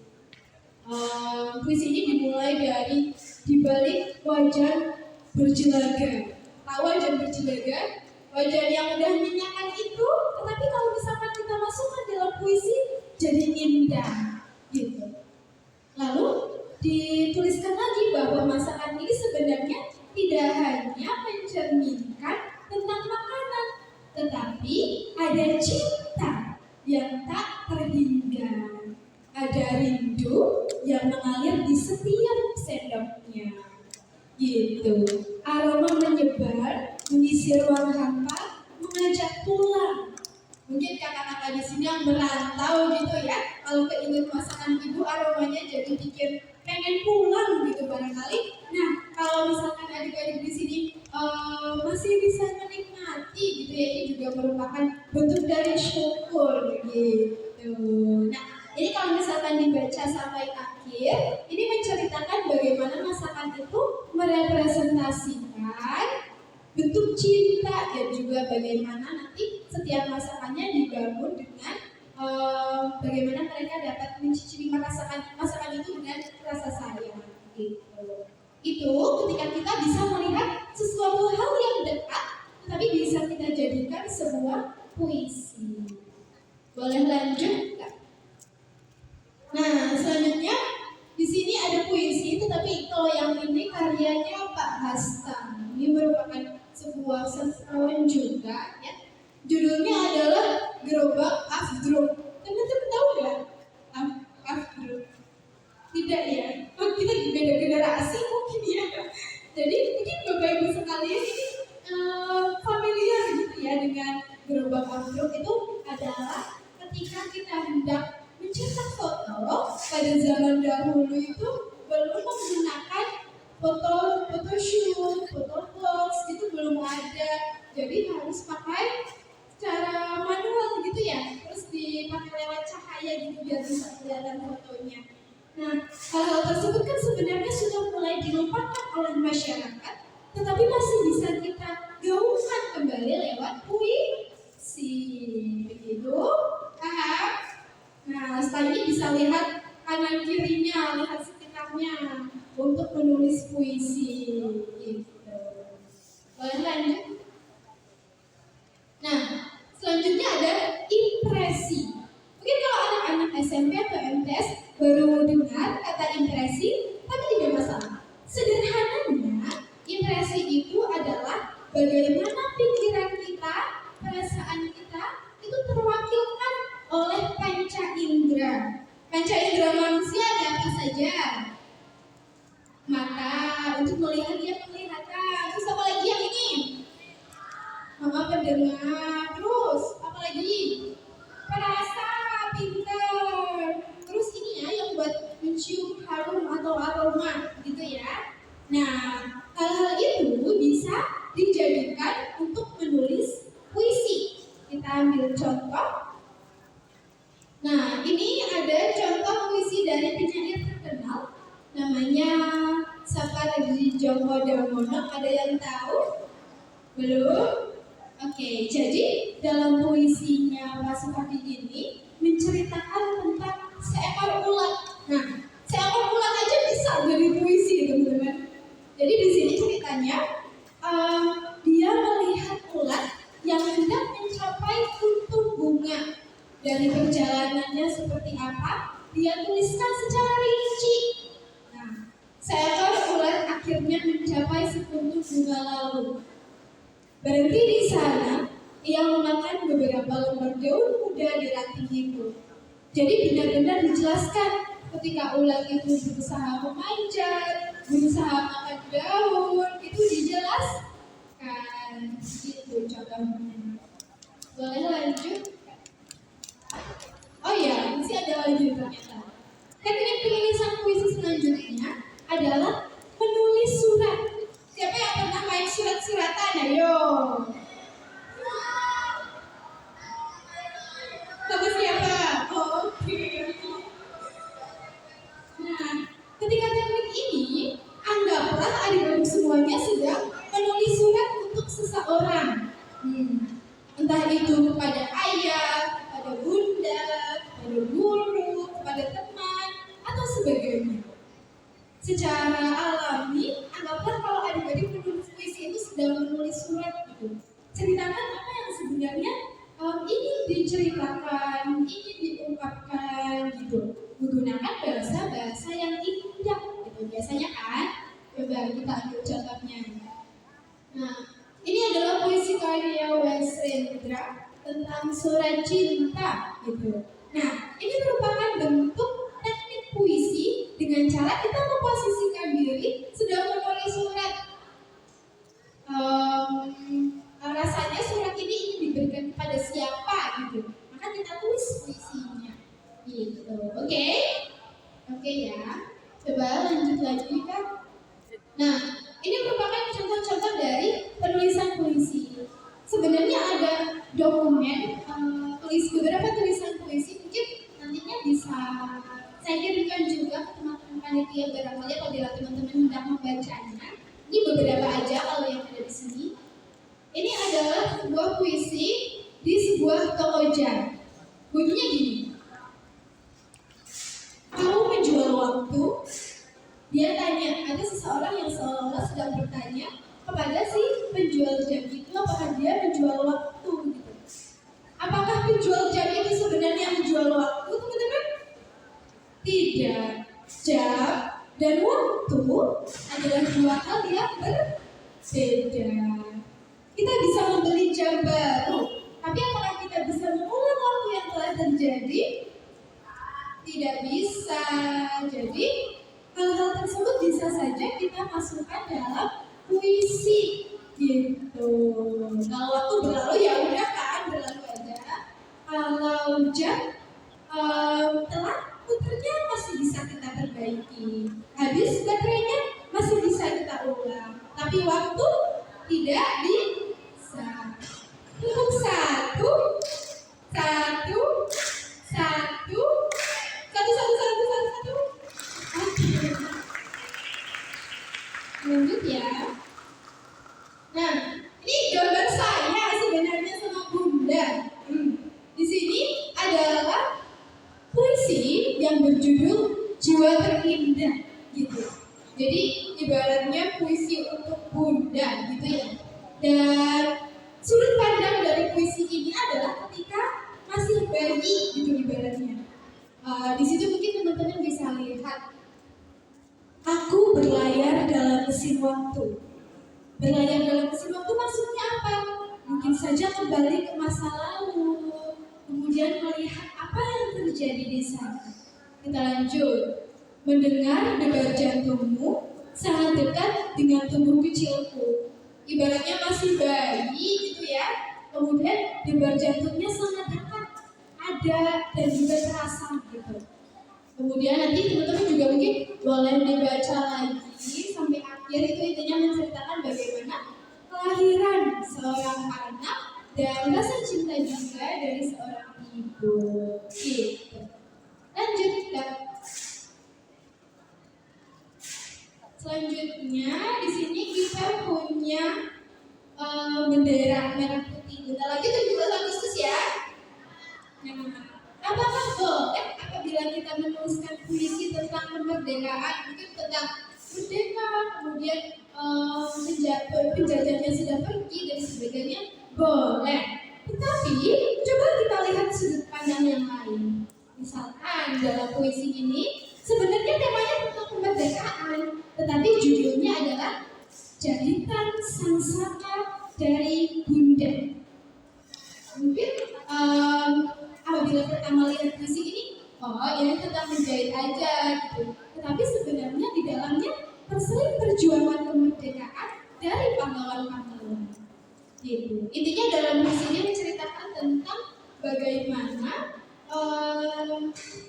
Puisi ini dimulai dari dibalik wajan berjelaga. Tahu wajan berjelaga? Wajan yang udah menyenangkan itu, tetapi kalau misalkan kita masukkan dalam puisi jadi indah, gitu. Lalu dituliskan lagi bahwa masakan ini sebenarnya tidak hanya mencerminkan tentang makanan, tetapi ada cinta yang tak terhingga. Ada rindu yang mengalir di setiap sendoknya. Gitu. Aroma menyebar, mengisi ruang hampa, mengajak pulang. Mungkin kakak-kakak di sini yang merantau gitu ya, kalau keinget masakan ibu aromanya jadi bikin pengen pulang gitu barangkali. Nah, kalau misalkan adik-adik di sini masih bisa menikmati gitu ya, ini juga merupakan bentuk dari syukur gitu. Nah, ini kalau misalkan dibaca sampai akhir, ini menceritakan bagaimana masakan itu merepresentasikan bentuk cinta dan juga bagaimana nanti setiap masakannya dibangun dengan bagaimana mereka dapat mencicipi masakan itu dengan rasa sayang gitu. Itu ketika kita bisa melihat sesuatu hal yang dekat tetapi bisa kita jadikan sebuah puisi. Boleh lanjut nggak? Nah, selanjutnya di sini ada puisi, tetapi kalau yang ini karyanya Pak Hasta. Ini merupakan sebuah sastrawan juga, ya. Judulnya adalah Gerobak Afdruk. Teman-teman tahu nggak? Afdruk? Tidak ya? Oh, kita beda generasi mungkin ya. Jadi mungkin Bapak Ibu sekalian ini familiar gitu ya dengan Gerobak Afdruk. Itu adalah ketika kita hendak mencetak foto pada zaman dahulu itu belum menggunakan photoshoot, photobox itu belum ada, jadi harus pakai cara manual gitu ya, terus dipakai lewat cahaya gitu biar bisa kelihatan fotonya. Nah, hal-hal tersebut kan sebenarnya sudah mulai dilupakan oleh masyarakat, tetapi masih bisa kita gaungkan kembali lewat puisi, begitu? Paham? Nah, setelah ini bisa lihat kanan kirinya, lihat sekitarnya untuk menulis puisi gitu. Boleh lanjut? Nah, selanjutnya ada impresi. Mungkin kalau anak-anak SMP atau MTS baru dengar kata impresi, tapi tidak masalah. Sederhananya, impresi itu adalah bagaimana pikiran kita, perasaan kita itu terwakilkan oleh panca indera. Panca indera manusia ada apa saja? Mata, untuk melihat dia penglihatan. Terus apa lagi yang ini? Mama pendengar. Terus apa lagi? Perasa, pintar. Terus ini ya yang buat mencium harum atau aroma gitu ya. Nah, hal-hal itu bisa dijadikan untuk menulis puisi. Kita ambil contoh. Nah, ini ada contoh puisi dari penyair terkenal namanya Sapardi Djoko Damono. Ada yang tahu? Belum? Oke, jadi dalam puisinya Pak Sapardi ini menceritakan tentang seekor ulat. Nah, seekor ulat aja bisa jadi puisi, teman-teman. Jadi di sini ceritanya dia melihat ulat yang hendak mencapai kuntum bunga. Dari perjalanannya seperti apa, dia tuliskan secara rinci. Nah, seekor ulat akhirnya mencapai sekuntum bunga lalu. Berhenti di sana, ia memakan beberapa lembar daun muda di ranting itu. Jadi benar-benar dijelaskan ketika ulat itu berusaha memanjat, berusaha makan daun, itu dijelaskan. Itu contohnya. Boleh lanjut? Oh iya, masih ada lagi ternyata. Teknik penulisan puisi selanjutnya adalah menulis surat. Siapa yang pernah main surat-suratan? Ayo. Sama siapa? Oh, oke. Nah, ketika teknik ini, anggaplah adik-adik semuanya sedang menulis surat untuk seseorang. Entah itu kepada ayah, kepada bunda, kepada guru, kepada teman, atau sebagainya. Secara alami, anggaplah kalau adik-adik menulis puisi itu sedang menulis surat gitu. Ceritakan apa yang sebenarnya ingin diceritakan, ingin diungkapkan gitu. Menggunakan bahasa-bahasa yang indah. surat cinta gitu. Nah, ini merupakan bentuk teknik puisi dengan cara kita memposisikan diri sedang menulis surat. Rasanya surat ini ingin diberikan kepada siapa gitu, maka kita tulis puisinya gitu. Oke ya, coba lanjut lagi Kak. Nah, ini merupakan contoh-contoh dari penulisan puisi. Sebenarnya ada dokumen beberapa tulisan puisi, mungkin nantinya bisa saya kirimkan juga ke teman-teman panitia barangkali apabila teman-teman hendak membacanya. Ini beberapa aja kalau yang ada di sini. Ini adalah sebuah puisi di sebuah toko jam. Bunyinya gini. Kamu menjual waktu? Dia tanya, ada seseorang yang seolah-olah sedang bertanya kepada si penjual jam itu apakah dia menjual waktu gitu. Apakah penjual jam itu sebenarnya menjual waktu, teman-teman? Tidak. Jam dan waktu adalah dua hal yang berbeda. Kita bisa membeli jam baru, tapi apakah kita bisa mengulang waktu yang telah terjadi? Tidak bisa. Jadi hal-hal tersebut bisa saja kita masukkan dalam puisi gitu. Kalau waktu berlalu ya udah kan, berlalu aja. Kalau jam telah puternya masih bisa kita perbaiki. Habis baterainya masih bisa kita ulang. Tapi waktu tidak bisa. Cukup satu. Lanjut ya. Nah, ini gambar saya sebenarnya sama Bunda. Di sini adalah puisi yang berjudul Jiwa Terindah gitu. Jadi ibaratnya puisi untuk Bunda gitu ya. Dan sudut pandang dari puisi ini adalah ketika masih bayi gitu ibaratnya. Di situ mungkin teman-teman bisa lihat. Aku berlayar dalam mesin waktu. Berlayar dalam mesin waktu maksudnya apa? Mungkin saja kembali ke masa lalu, kemudian melihat apa yang terjadi di sana. Kita lanjut. Mendengar debar jantungmu sangat dekat dengan tubuh kecilku. Ibaratnya masih bayi gitu ya. Kemudian debar jantungnya sangat dekat, ada dan juga terasa gitu. Kemudian nanti teman-teman juga mungkin boleh dibaca lagi sampai akhir, itu intinya menceritakan bagaimana kelahiran seorang anak dan rasa cinta juga dari seorang ibu. Gitu. Lanjut kita. Selanjutnya di sini kita punya bendera merah putih. Bentar lagi 17 Agustus ya. Apakah boleh apabila kita menuliskan puisi tentang kemerdekaan, mungkin tentang merdeka, kemudian penjajahnya sudah pergi dan sebagainya? Boleh. Tetapi coba kita lihat sudut pandang yang lain. Misalkan dalam puisi ini sebenarnya temanya tentang kemerdekaan, tetapi judulnya adalah Jahitan Sangsaka dari Bunda. Mungkin apabila pertama lihat puisi ini, ini tentang menjahit aja gitu. Tetapi sebenarnya di dalamnya terselip perjuangan kemerdekaan dari pahlawan-pahlawan. Gitu. Intinya dalam puisi ini menceritakan tentang bagaimana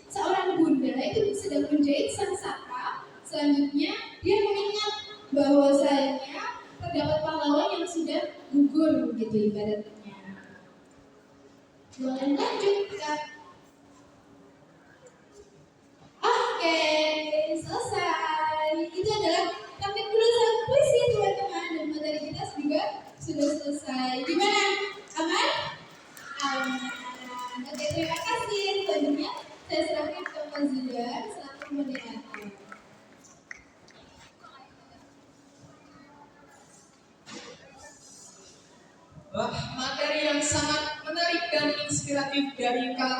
seorang bunda itu sedang menjahit sangsaka. Selanjutnya dia mengingat bahwasanya terdapat pahlawan yang sudah gugur gitu ibaratnya. Boleh lanjut Kak. Oke, selesai. Itu adalah teknik penulisan puisi teman-teman, dan materi kita juga sudah selesai. Gimana? Aman? Aman. Oke, terima kasih. Selanjutnya saya serahkan ke Pak Zidar selaku moderator. Wah, materi yang sangat menarik dan inspiratif dari Kak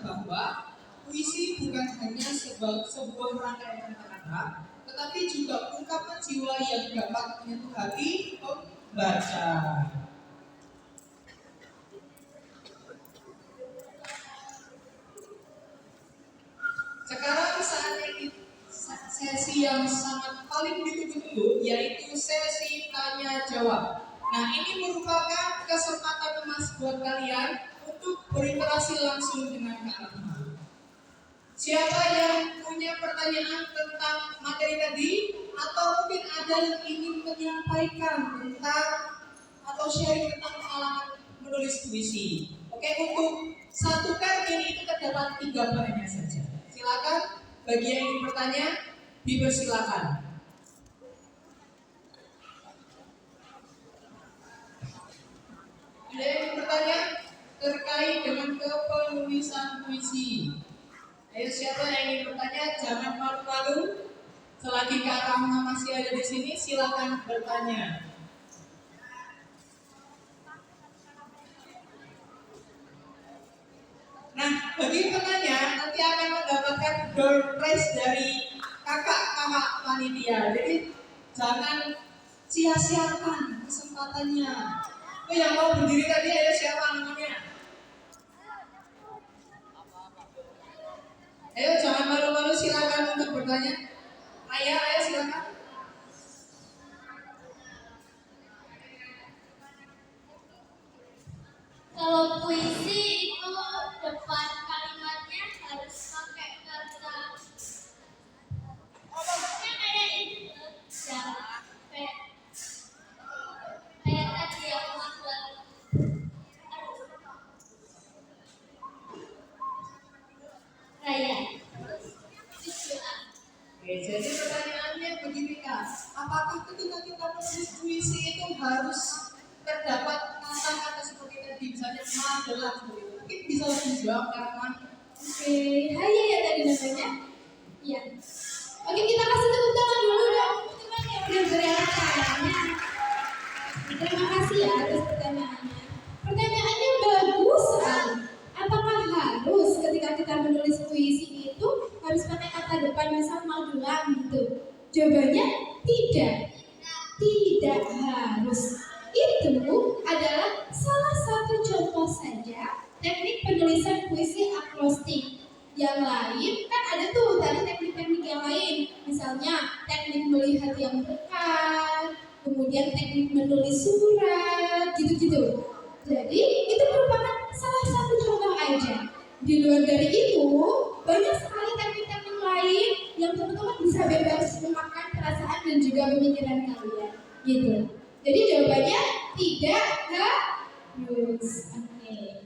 bahwa puisi bukan hanya sebuah rangkaian kata-kata, tetapi juga ungkapan jiwa yang dapat menyentuh hati pembaca. Sekarang saatnya sesi yang sangat paling ditunggu-tunggu, yaitu sesi tanya jawab. Nah, ini merupakan kesempatan emas buat kalian untuk berinteraksi langsung dengan Kak Rahma. Siapa yang punya pertanyaan tentang materi tadi, atau mungkin ada yang ingin menyampaikan tentang atau sharing tentang pengalaman menulis puisi? Oke, untuk satu karya itu terdapat 3 pertanyaan saja. Silakan, bagi yang ingin bertanya, dipersilakan. Ada yang bertanya terkait dengan kepenulisan puisi? Ayo, siapa yang ingin bertanya, jangan malu-malu. Selagi Kak Rahma masih ada di sini, silakan bertanya. Nah, bagi penanya nanti akan mendapatkan door prize dari kakak-kakak panitia. Jadi jangan sia-siakan kesempatannya. Oh, yang mau berdiri tadi ada siapa namanya? Ayo, jangan malu-malu, silakan untuk bertanya. Ayah, silakan. Kalau puisi itu depan kalimatnya harus pakai kata pokoknya kayak ini sampai kayak tadi yang maksud raya. Oke, jadi pertanyaannya begini Kak, apakah ketika kita menulis puisi itu harus terdapat kata-kata seperti tadi, misalnya magelang seperti itu? Mungkin bisa lebih jawab karena Oke, hai ya tadi namanya. Iya. Oke, kita kasih tepuk tangan dulu dong. Teman yang udah bereaksinya. Terima kasih ya atas pertanyaannya. Pertanyaannya bagus sekali. Apakah harus ketika kita menulis puisi itu harus pakai kata depan misal magelang gitu? Jawabannya tidak. Tidak harus. Itu adalah salah satu contoh saja teknik penulisan puisi akrostik. Yang lain kan ada tuh tadi teknik-teknik yang lain, misalnya teknik melihat yang dekat, kemudian teknik menulis surat, gitu-gitu. Jadi itu merupakan salah satu contoh aja. Di luar dari itu banyak sekali teknik-teknik lain yang teman-teman bisa bebas mengungkapkan perasaan dan juga pemikiran kalian, gitu. Jadi jawabannya tidak harus. Oke.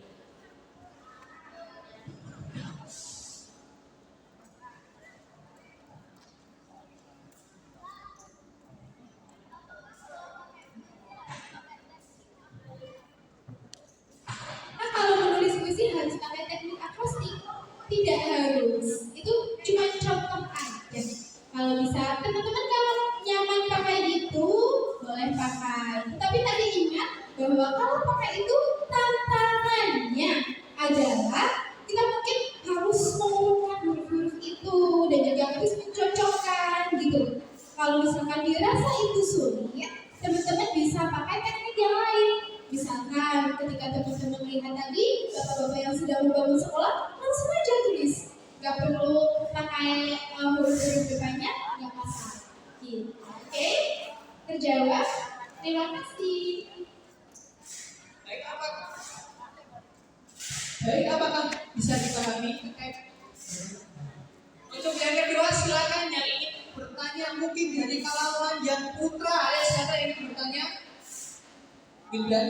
Nah, kalau menulis puisi harus pakai teknik akrostik? Tidak harus. Itu cuma contoh aja. Kalau bisa, teman-teman kalau nyaman pakai itu, boleh pakai. Tetapi tadi ingat bahwa kalau pakai itu tantangannya adalah kita mungkin harus mengurutkan huruf-huruf itu dan juga harus mencocokkan gitu. Kalau misalkan dirasa itu sulit, teman-teman bisa pakai teknik yang lain. Misalkan ketika teman-teman lihat tadi bapak-bapak yang sedang membangun sekolah, langsung aja tulis. Gak perlu pakai huruf-huruf depannya, gak masalah. Gitu. Oke, terjawab. Terima kasih. Baik, apakah bisa dipahami? Untuk yang kedua, silakan yang ingin bertanya mungkin dari kalangan yang putra. Ada siapa yang ingin bertanya? Gildan.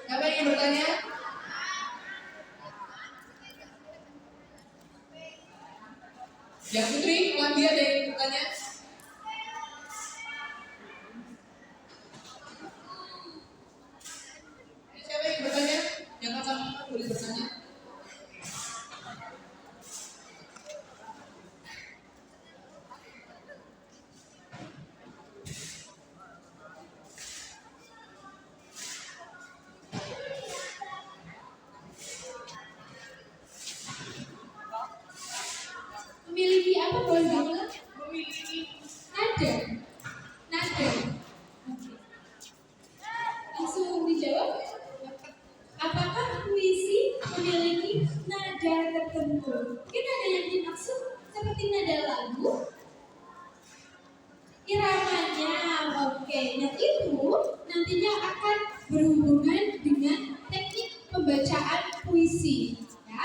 Siapa yang ingin bertanya? Yang putri, lagi ada yang ingin bertanya? Siapa yang ingin bertanya? Yang kacamata boleh bertanya. tertentu. Mungkin ada yang dimaksud seperti nada lagu, iramanya. Oke, nah itu nantinya akan berhubungan dengan teknik pembacaan puisi. Ya,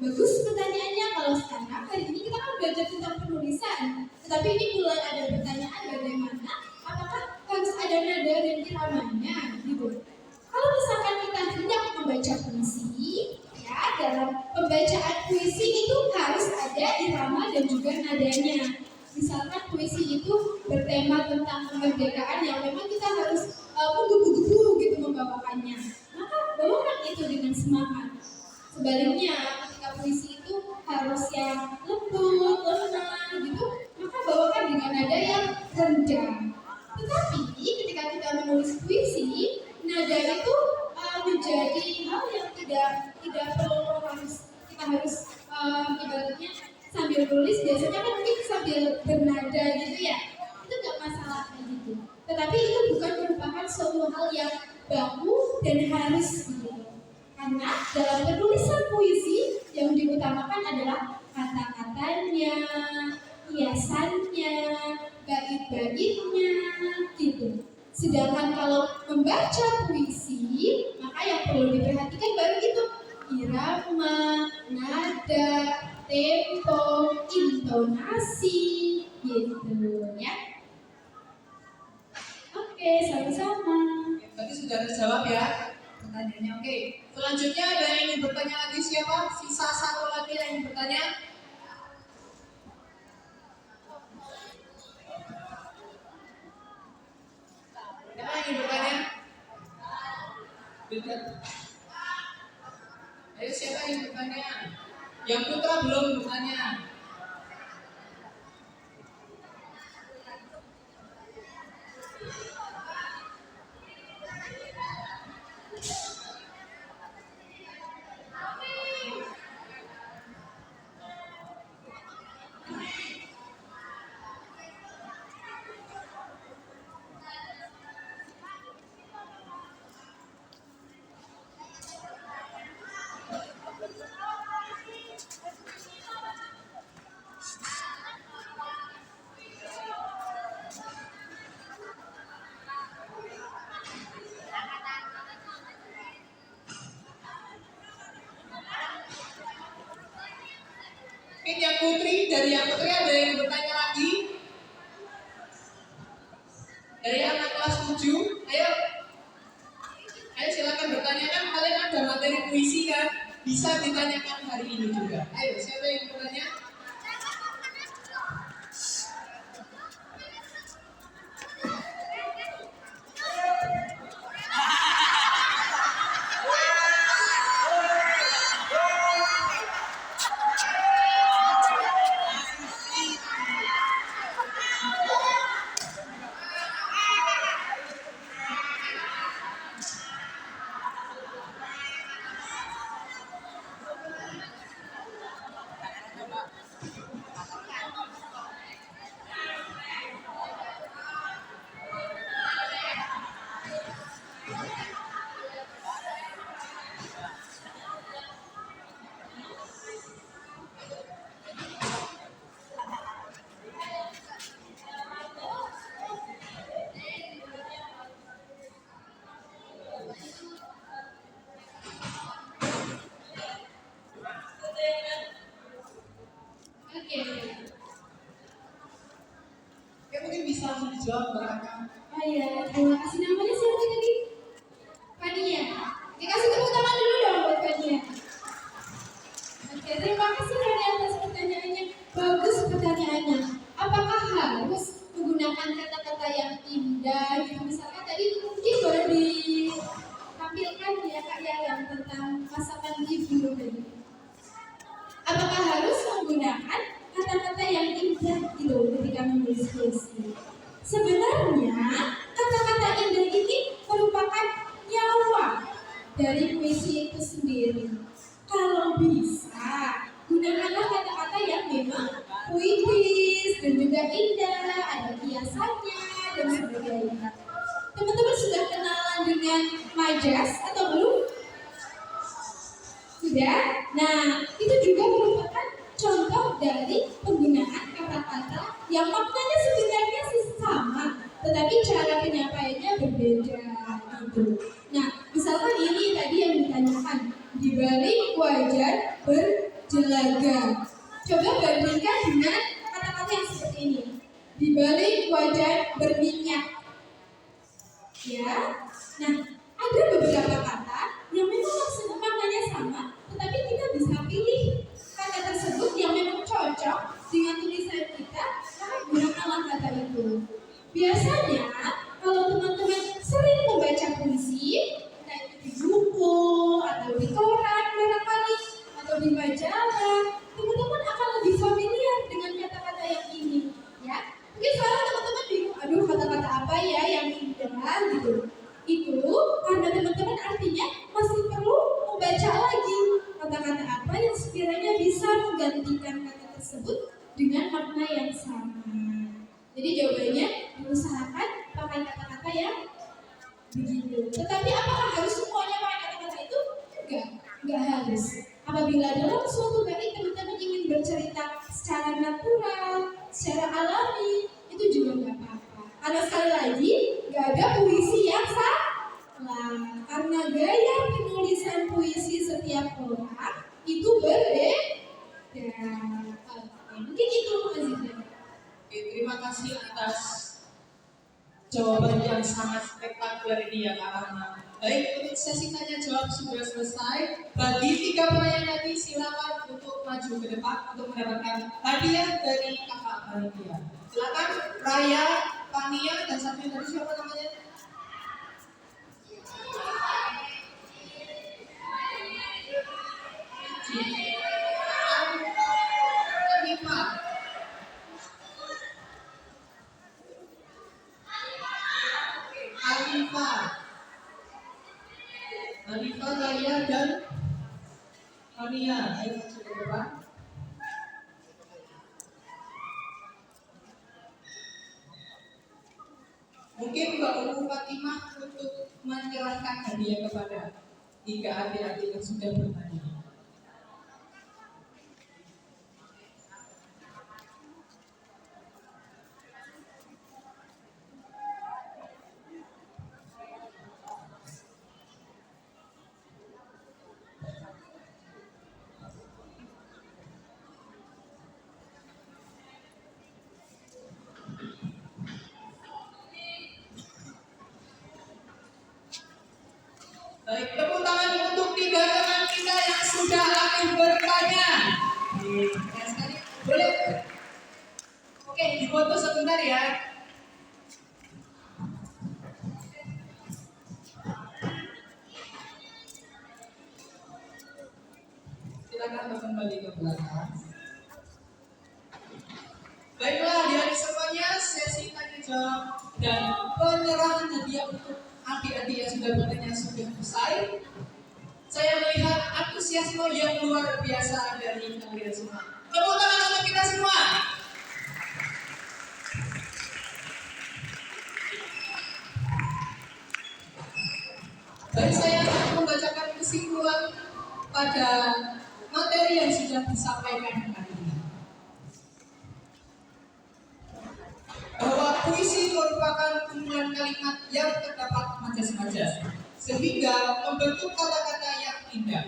bagus pertanyaannya. Kalau sekarang hari ini kita kan belajar tentang penulisan, tetapi ini mulai ada pertanyaan bagaimana apakah harus ada nada dan iramanya gitu. Kalau misalkan kita hendak membaca puisi, ya dalam pembacaan puisi itu harus ada irama dan juga nadanya. Misalkan puisi itu bertema tentang kemerdekaan yang memang kita harus menggebu-gebu gitu membawakannya. Maka bawakan itu dengan semangat. Sebaliknya, ketika puisi itu harus yang lembut, lemah gitu, maka bawakan dengan nada yang rendah. Tetapi ketika kita menulis puisi, nada itu menjadi hal yang tidak perlu kita harus ibaratnya sambil tulis biasanya kan mungkin sambil bernada gitu ya, itu nggak masalah kayak gitu. Tetapi itu bukan merupakan suatu hal yang baku dan harus gitu. Karena dalam penulisan puisi yang diutamakan adalah kata-katanya, hiasannya, bait-baitnya gitu. Sedangkan kalau membaca puisi, maka yang perlu diperhatikan baru itu irama, nada, tempo, intonasi, gitu ya. Oke, sama-sama. Berarti sudah terjawab ya pertanyaannya. Oke, selanjutnya ada yang ingin bertanya lagi siapa? Sisa satu lagi yang ingin bertanya. Siapa yang ingin bertanya? Ayo siapa yang ingin bertanya? Yang putra belum bertanya. Mungkin yang putri, dari yang putri ada yang bertanya lagi? Dari anak kelas 7, ayo silakan bertanya, kan kalian ada materi puisi kan? Bisa ditanyakan hari ini juga. Ayo, siapa yang bertanya? Oke, mungkin bisa langsung dijawab mereka. Oh iya, terima kasih. Namanya siapa tadi? Fania. Dikasih tepuk tangan dulu dong buat Fania. Oke, terima kasih Fania atas pertanyaannya. Bagus pertanyaannya. Apakah harus menggunakan kata-kata yang indah? Gitu. Misalkan tadi mungkin boleh ditampilkan ya Kak ya yang tentang masakan ibu tadi. Apakah harus menggunakan kata-kata yang indah gitu ketika menulis puisi? Sebenarnya kata-kata indah ini merupakan nyawa dari puisi itu sendiri. Kalau bisa, gunakanlah kata-kata yang memang puitis dan juga indah, ada hiasannya dan sebagainya. Teman-teman sudah kenalan dengan majas atau belum? Sudah? Nah, itu juga merupakan yang maknanya sebenarnya sih sama, tetapi cara penyampaiannya berbeda gitu. Nah, misalkan ini tadi yang ditanyakan, di balik wajan berjelaga. Coba bandingkan dengan kata-kata yang seperti ini. Di balik wajan berminyak. Ya. Nah, ada beberapa kata yang memang maknanya sama, tetapi kita bisa pilih kata tersebut yang memang cocok dengan tulisan kita, maka gunakanlah kata itu. Biasanya kalau teman-teman sering membaca puisi, entah itu di buku atau di koran barangkali atau di majalah, teman-teman akan lebih familiar dengan kata-kata yang ini, ya. Mungkin sekarang teman-teman bingung, aduh kata-kata apa ya yang indah gitu. Itu karena teman-teman artinya masih perlu membaca lagi kata-kata apa yang sekiranya bisa menggantikan kata tersebut dengan makna yang sama. Jadi jawabannya diusahakan pakai kata-kata yang begitu. Tetapi apakah harus semuanya pakai kata-kata itu? Enggak harus. Apabila dalam suatu bait teman-teman ingin bercerita secara natural, secara alami, itu juga nggak apa-apa. Karena sekali lagi, nggak ada puisi yang salah. Karena gaya penulisan puisi setiap orang itu berbeda. Mungkin itu Azizah. Oke, terima kasih atas jawaban yang sangat spektakuler ini ya Kak Rahma. Baik, untuk sesi tanya jawab sudah selesai. Bagi 3 penanya tadi silakan untuk maju ke depan untuk mendapatkan hadiah dari Kakak Panitia. Silakan Raya, Pania, dan satu tadi siapa namanya? Anima. Alifa, Raya, dan Pania. Ayo maju ke depan. Mungkin Mbak Umu Fatimah untuk menyerahkan hadiah kepada 3 adik-adik yang sudah bertanya. Baik, tepuk tangan untuk 3 teman kita yang sudah aktif bertanya. Boleh? Oke, difoto sebentar ya. Silakan kembali ke belakang. Baiklah, adik-adik semuanya, sesi tanya jawab dan penyerahan hadiah untuk adik-adik yang sudah bertanya sudah selesai. Saya melihat antusiasme yang luar biasa dari kalian semua. Tepuk tangan untuk kita semua. Baik, saya akan membacakan kesimpulan pada materi yang sudah disampaikan hari ini. Bahwa puisi merupakan kumpulan kalimat yang terdapat majas-majas, sehingga membentuk kata-kata yang indah.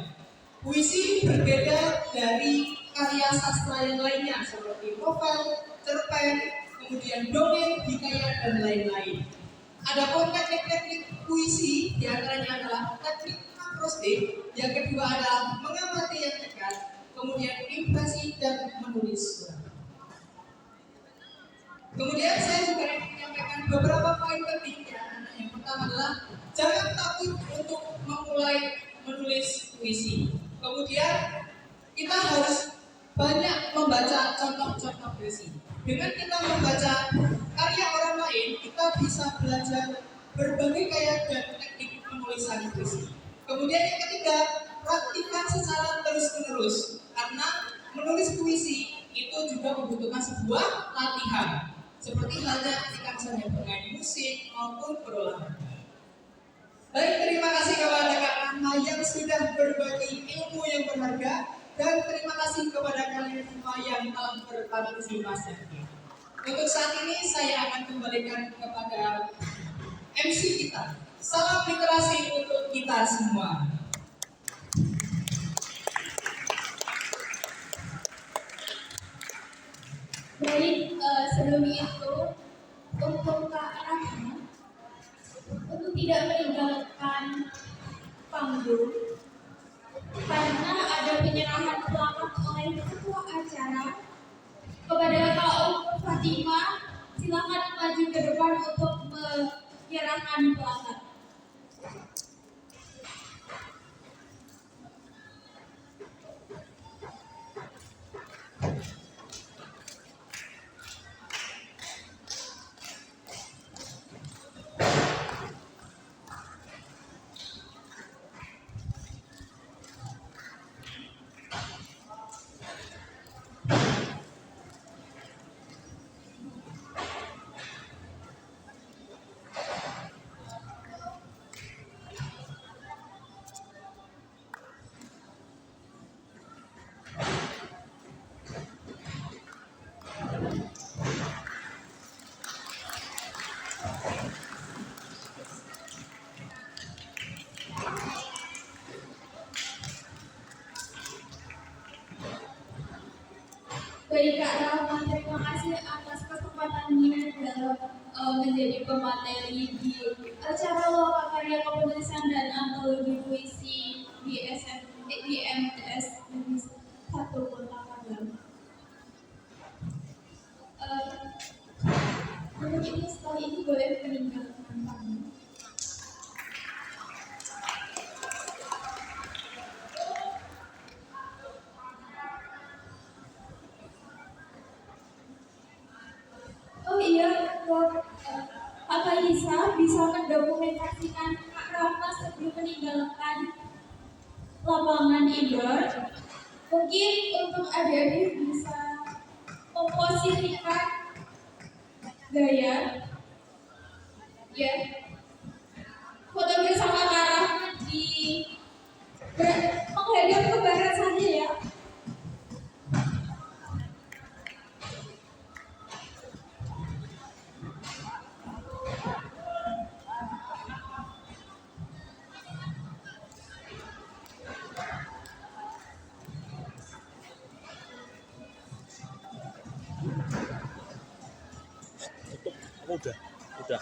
Puisi berbeda dari karya sastra yang lainnya seperti novel, cerpen, kemudian dongeng, hikayat, dan lain-lain. Adapun teknik-teknik puisi diantaranya adalah teknik akrostik, yang kedua adalah mengamati yang dekat, kemudian impresi dan menulis surat. Kemudian saya juga ingin menyampaikan beberapa poin penting ya. Yang pertama adalah jangan takut untuk memulai menulis puisi. Kemudian kita harus banyak membaca contoh-contoh puisi. Dengan kita membaca karya orang lain, kita bisa belajar berbagai gaya dan teknik penulisan puisi. Kemudian yang ketiga, praktikkan secara terus-menerus karena menulis puisi itu juga membutuhkan sebuah latihan. Seperti halnya ketika misalnya bermain musik maupun berolahraga. Baik, terima kasih kepada Kak Rahma yang sudah berbagi ilmu yang berharga, dan terima kasih kepada kalian semua yang telah berpartisipasi. Untuk saat ini saya akan kembalikan kepada MC kita. Salam literasi untuk kita semua. Baik, sebelum itu untuk Kak Rahma untuk tidak meninggalkan panggung karena ada penyerahan plakat oleh ketua acara kepada Kak Fatimah. Silakan maju ke depan untuk menyerahkan plakat. Baik Kak Rahma, terima kasih atas kesempatannya dalam menjadi pemateri di acara Loka Karya Kepenulisan dan Antologi Puisi di MTS Negeri 1 Kota Padang. Untuk ini setelah ini boleh meninggalkan panggung. Oh iya, Kak Faisa bisa mendokumentasikan Kak Rahma sebelum meninggalkan lapangan indoor. Mungkin untuk adik-adik bisa memposisikan gaya, ya, foto bersama Kak Rahma di menghadap ke barat saja ya. Udah.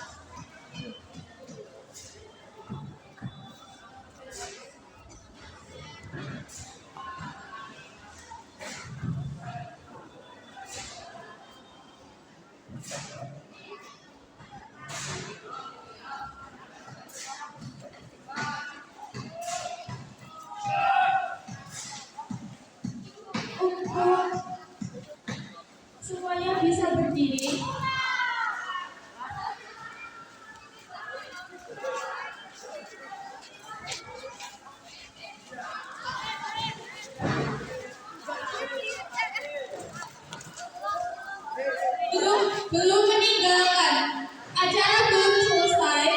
Untuk semuanya bisa berdiri. Belum meninggalkan, acara belum selesai.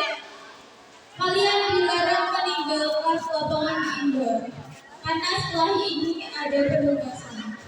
Kalian dilarang meninggalkan lapangan indoor karena setelah ini ada penugasan.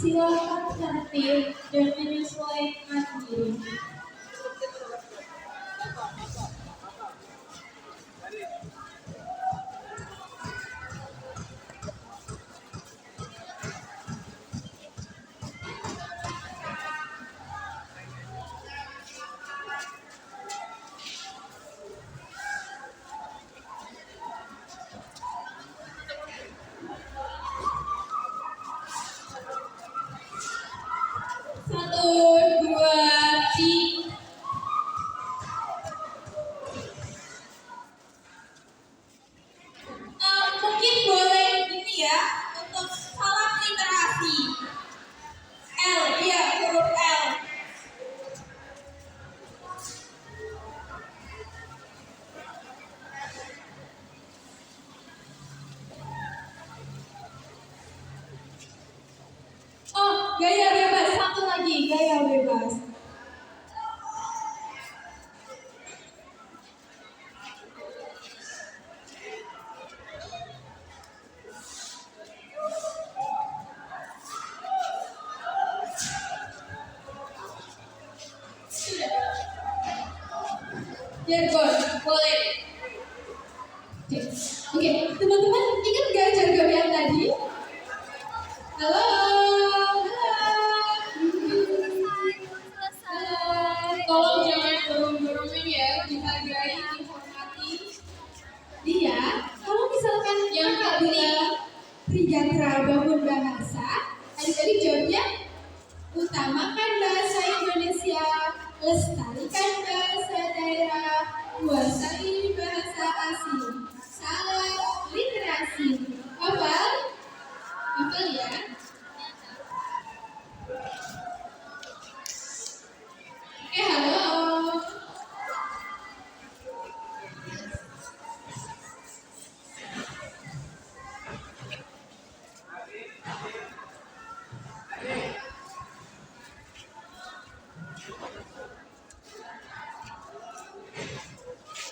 Silakan tertib dan menyesuaikan diri. Satu, dua, tiga. Gaya bebas, satu lagi, gaya bebas. Jargon, boleh. Oke, teman-teman ingat gak jargon yang tadi? Halo, Tolong jangan dorong-dorongin ya, dihargai, dihormati. dia, kalau misalkan Yang kakak bilang Trigatra bangun bahasa, adik-adik jawabnya utamakan bahasa Indonesia, lestarikan bahasa daerah, kuasai bahasa asing, salah literasi. Hafal? Hafal ya? Halo.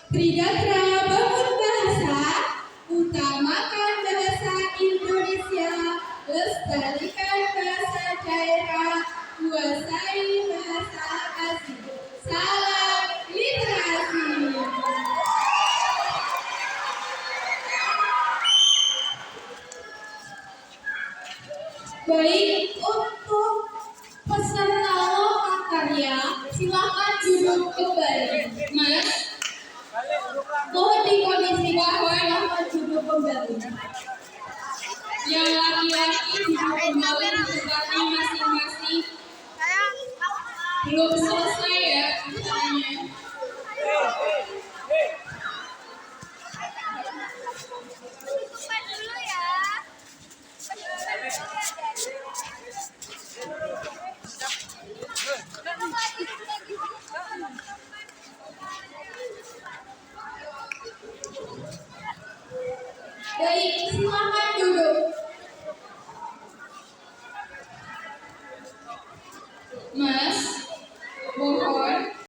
Trigatra bangun bahasa, utamakan bahasa Indonesia, lestarikan bahasa daerah, kuasai bahasa asing. Salam literasi. Baik, untuk peserta lokakarya, silakan duduk kembali. Mas, Mohon dikondisikan, silakan duduk kembali. yang laki-laki duduk kembali di tempatnya masing-masing. Belum selesai ya acaranya. Baik, silakan